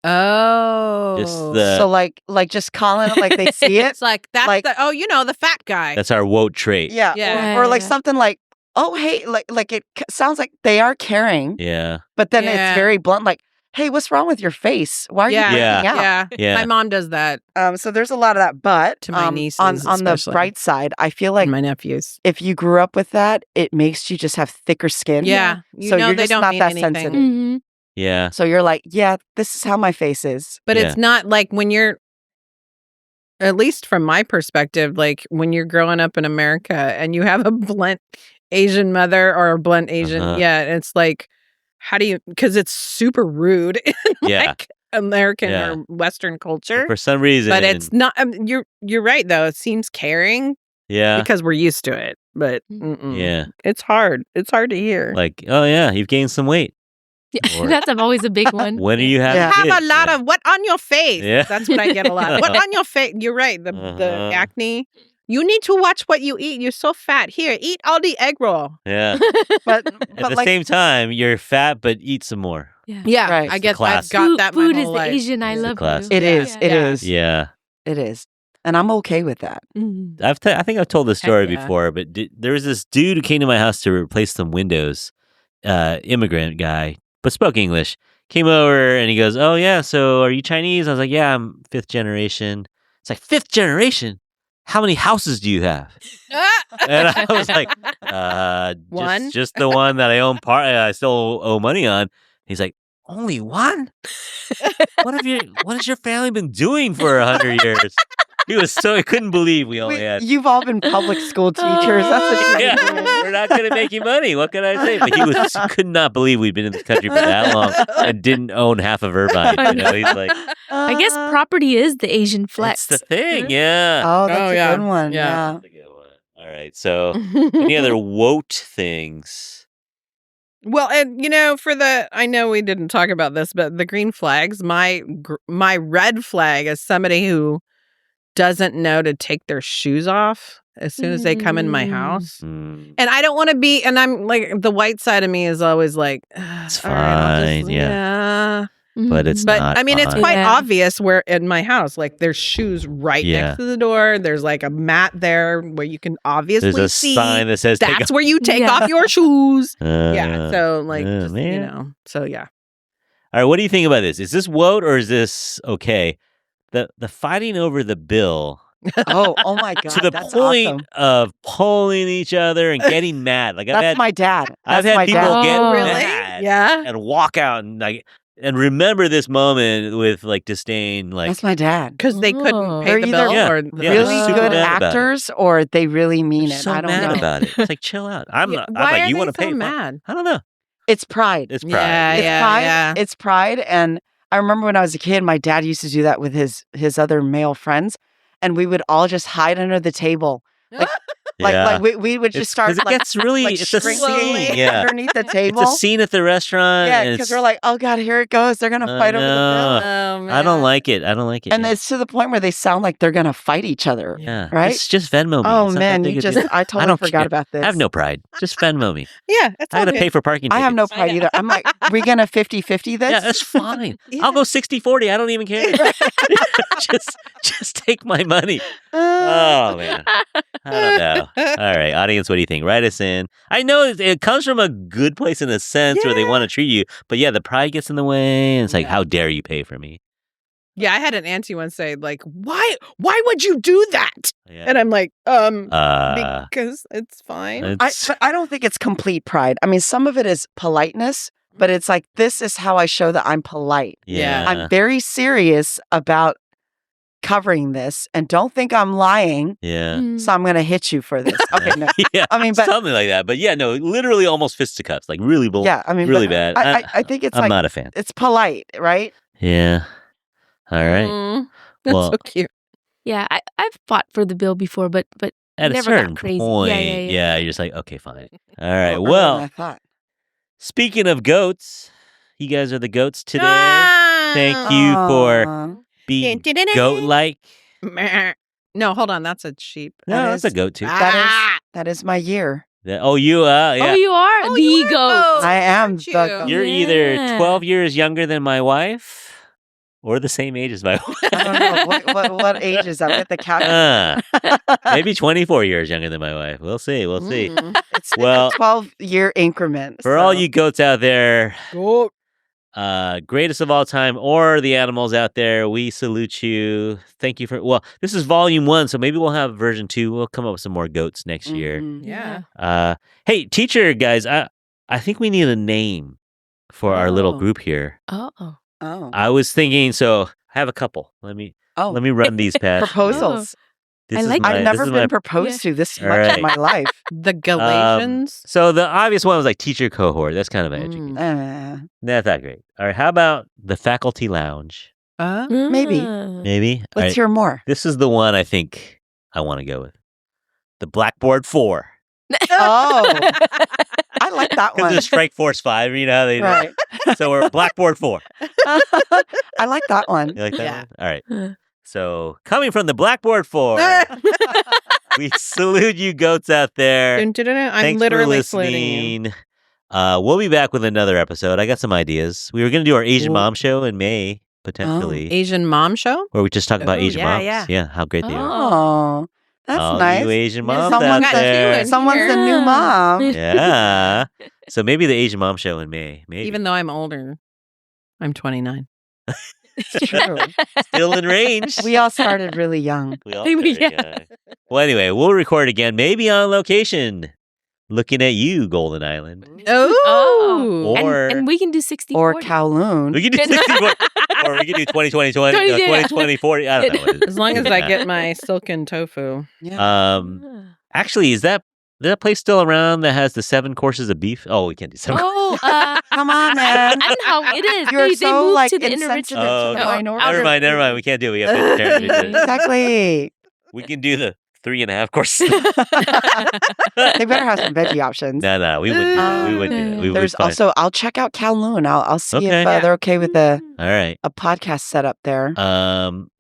Oh. Just the. So like just calling it like they see it. It's like that's like- the fat guy. That's our wote trait. Yeah. Yeah. Or like something like, oh hey, like it sounds like they are caring, Yeah. but then Yeah. it's very blunt. Like, hey, what's wrong with your face? Why are you Yeah. breaking out? Yeah. My mom does that So there's a lot of that, but to my nieces, on the especially. bright side, I feel like and my nephews. if you grew up with that, it makes you just have thicker skin. Yeah. So you're they just don't not mean that anything. sensitive. Yeah. So you're like, yeah, this is how my face is. But Yeah. it's not like when you're, at least from my perspective, like when you're growing up in America and you have a blunt Asian mother or a blunt Asian, it's like, how do you, because it's super rude in like American or Western culture. For some reason. But it's not, you're right though. It seems caring because we're used to it. But Yeah. it's hard. It's hard to hear. Like, oh yeah, you've gained some weight. Yeah, that's always a big one. When are you having You have kids? a lot of what on your face. Yeah. That's what I get a lot. What on your face? You're right. The acne. You need to watch what you eat. You're so fat. Here, eat all the egg roll. Yeah. But At the like, same time, you're fat, but eat some more. Yeah, Right. I get. I've classic. got that. Food my is whole the life. Asian I It's a love classic. you. it is. It Yeah. is. Yeah. It is. And I'm okay with that. I think I've told this story yeah. before, but there was this dude who came to my house to replace some windows. Immigrant guy, but spoke English. Came over and he goes, "Oh yeah, so are you Chinese?" I was like, "Yeah, I'm 5th generation." It's like 5th generation. How many houses do you have? And I was like, One? just the one that I own. I still owe money on. He's like, only one? What has your family been doing for 100 years? He couldn't believe we only had. You've all been public school teachers. That's what Yeah, we're not going to make you money. What can I say? But he could not believe we'd been in this country for that long and didn't own half of Irvine. He's like, I guess property is the Asian flex. that's the thing. Yeah. Oh, that's yeah. a good one. Yeah. That's a good one. All right. So, any other wote things? Well, and I know we didn't talk about this, but the green flags, my red flag is somebody who doesn't know to take their shoes off as soon as they come in my house. Mm. And I don't want to be, and I'm like, the white side of me is always like, It's all right, I'll fine, yeah. but it's But not I mean, it's fun. quite Yeah. obvious where in my house, like there's shoes right Yeah. next to the door. There's like a mat there where you can obviously There's a see sign that says take that's off. where you take Yeah. off your shoes. Yeah. So like, oh, just, man. so yeah. All right, what do you think about this? Is this woke or is this okay? The fighting over the bill Oh my God. to the that's point awesome. of pulling each other and getting mad. Like That's my dad. I've That's had my people dad. get Oh. Really? mad Yeah. and walk out and remember this moment with like disdain. Like That's my dad. Because they couldn't Oh. pay They're the either bill Yeah. or Yeah, really super good mad about it. actors or they really mean they're it. so I don't mad know. about it. It's like chill out. I'm Yeah, I'm why like are you they want to so pay? Fine. mad? I don't know. It's pride. It's pride. Yeah, It's yeah, pride. yeah. It's pride. And I remember when I was a kid, my dad used to do that with his other male friends, and we would all just hide under the table. Yeah. Like we would just start. It gets really. like It's a shrinking scene. Yeah. underneath the It's table. a scene at the restaurant. Yeah, and because it's- we're like, oh God, here it goes. They're gonna fight over the bill. Oh, man. I don't like it. I don't like it. And yeah. it's to the point where they sound like they're gonna fight each other. Yeah. Right? It's just Venmo me. Oh It's not that man, big you a just deal. I totally don't forgot care. about this. I have no pride. Just Venmo me. Yeah, it's I all gotta good. pay for parking I tickets. have no pride either. I'm like, we gonna 50-50 this? Yeah, that's fine. Yeah. I'll go 60-40. I don't even care. just take my money. Oh man. I don't know. All right, audience, what do you think? Write us in. I know it comes from a good place in a sense where they want to treat you, but yeah, the pride gets in the way, and it's like, how dare you pay for me? Yeah, I had an auntie once say, like, why would you do that? Yeah. And I'm like, Uh, because it's fine. it's- I don't think it's complete pride. I mean, some of it is politeness, but it's like, this is how I show that I'm polite. yeah. I'm very serious about covering this, and don't think I'm lying, yeah. so I'm going to hit you for this. Okay, no. Yeah. I mean, but Something like that. But yeah, no, literally almost fisticuffs, like really bull. yeah, I mean, really but bad. I think it's I'm like, not a fan. it's polite, right? Yeah. All right. That's Well, so cute. Yeah, I've fought for the bill before, but at a never got certain crazy. point, Yeah. you're just like, okay, fine. All right. Earlier than Well, I thought. speaking of goats, you guys are the goats today. Ah! Thank you for Aw. being goat-like. No, hold on. That's a sheep. No, That that's a is- goat too. That is my year. Oh, you, yeah. Oh, you are Oh, the you are goat. goat. I am aren't the you? goat. You're either Yeah. 12 years younger than my wife or the same age as my wife. I don't know. What age is that? We have to count. Maybe 24 years younger than my wife. We'll see. We'll see. It's Well, a 12-year increment. For all you goats out there, Goat. greatest of all time, or the animals out there, we salute you. Thank you for. Well, this is volume 1, so maybe we'll have version 2. We'll come up with some more goats next year. Mhm. Yeah. Hey, teacher guys, I think we need a name for our little Oh. group here. Oh. Oh. I was thinking, so I have a couple. Let me run these past you. Proposals. This I is like my- I've this never is been my- proposed to this All much right. in my life. The Galatians. So the obvious one was like teacher cohort. That's kind of edgy. Mm. That's not great. All right, how about the faculty lounge? Maybe. Maybe. All Let's right, hear more. this is the one I think I want to go with. The Blackboard 4. Oh, I like that Because one. there's Strike Force 5, you know how they do. Right. So we're Blackboard 4. I like that one. You like that Yeah. one? All right. So coming from the Blackboard 4, we salute you goats out there. I'm Thanks literally for saluting you. listening. We'll be back with another episode. I got some ideas. We were going to do our Asian Ooh. Mom show in May, potentially, Asian mom show. where we just talk about Oh, Asian yeah, moms. yeah. How great they are. Oh, that's All nice. you Asian Yeah, moms someone out got there. you Someone's the new Yeah. mom. Yeah. So maybe the Asian Mom show in May. Maybe. Even though I'm older, I'm 29. It's true. Still in range. We all started really young. We all Yeah. started young. Well, anyway, we'll record again, maybe on location, looking at you, Golden Island. Oh. Or- and we can do 60 Or 40. Kowloon. We can do 60, or we can do 20, 20, 40. I don't know. What it is. As long as I get my silken tofu. Yeah. Actually, is that place still around that has the 7 courses of beef? Oh, we can't do 7. Oh, Come on, man. I don't know how it is. You're they so moved like to the inner insensitive Oh, to the okay. minority. Never mind. We can't do it. We have vegetarian. Exactly. We can do the 3.5 courses. They better have some veggie options. No, we wouldn't do that. We wouldn't do that. We would There's find- also, I'll check out Kowloon. I'll see Okay. if they're okay with a All right. podcast setup there.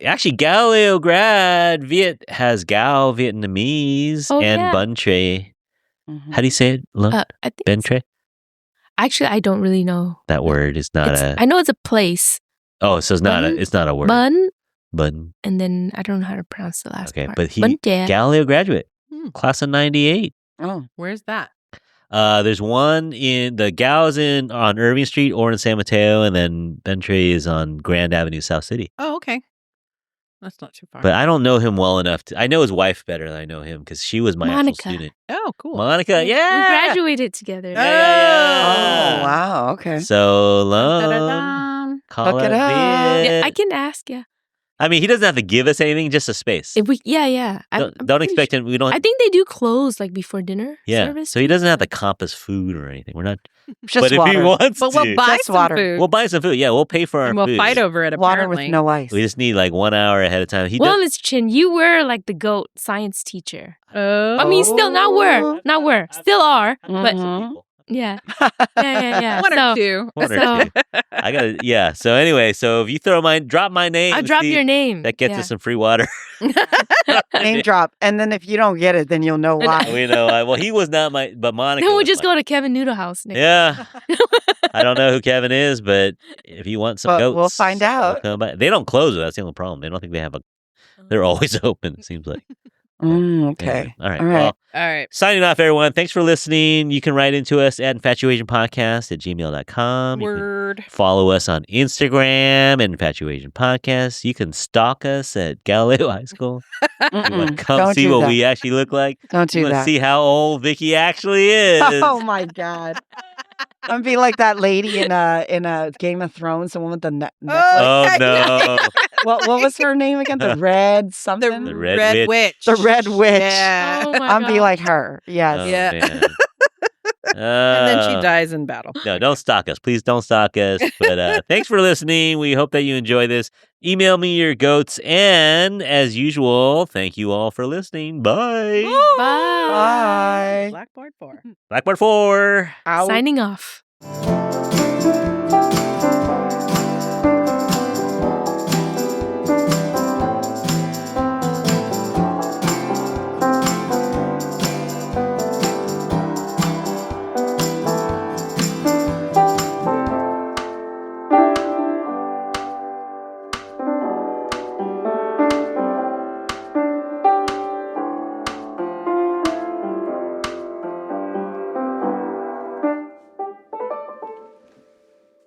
Actually, Galileo Grad Viet has Gao Vietnamese Oh, and yeah. Bun Tray. Mhm. How do you say it? Lo? I think Ben Tray? Actually, I don't really know. That word is not I know it's a place. Oh, so it's not Bun? it's not a word. Bun. And then I don't know how to pronounce the last part. But he Bunte. Galileo graduate. Class of 98. Oh, Where's that? There's one in the Gal's on Irving Street or in San Mateo, and then Bentry is on Grand Avenue, South City. Oh, okay. That's not too far. But I don't know him well enough. I know his wife better than I know him because she was my actual student. Oh, cool. Monica, yeah. We graduated together. Oh, wow. Okay. So long. Dun-dun-dun-dun. Call Look it it up. Yeah, bid. I can ask, yeah. I mean, he doesn't have to give us anything, just a space. If we, yeah. I'm Don't pretty expect him. We don't. I think they do close like before dinner service. So he doesn't have to comp us food or anything. We're not. Just but water. if he wants But we'll to, buy Just some water. food. we'll buy some food. Yeah, we'll pay for our and we'll food. fight over it, Water apparently. with no ice. We just need like 1 hour ahead of time. Well, Ms. Chin, you were like the GOAT science teacher. Oh. I mean, still not were, still are, but Mhm. yeah. One or two. One or two. I gotta. Yeah. So anyway, so if you drop my name. I'll drop see, your name. That gets us some free water. Name drop. And then if you don't get it, then you'll know why. We know. Well, he was not but Monica. Then we'll was just mine. go to Kevin Noodle House. Next Yeah. I don't know who Kevin is, but if you want some But goats, we'll find out. come by. They don't close. That's the only problem. They don't think they have They're always open. It seems like. Okay. Anyway, all right. All right. Well, All right. signing off, everyone. Thanks for listening. You can write into us at infatuationpodcast@gmail.com. Word. Follow us on Instagram and Infatuasian Podcast. You can stalk us at Galileo High School. You want to come Don't see do what that. we actually look like? Don't You do want to that. see how old Vicky actually is? Oh my God. I'm gonna be like that lady in a Game of Thrones, the one with the necklace. Oh, no. What was her name again? The Red something? The Red Witch. The Red Witch. Yeah. Oh my I'm be God. like her. Yes. Oh, Yeah. man. And then she dies in battle. No, don't stalk us. Please don't stalk us. But thanks for listening. We hope that you enjoy this. Email me your goats. And as usual, thank you all for listening. Bye. Bye. Bye. Blackboard 4. Blackboard 4. Out. Signing off.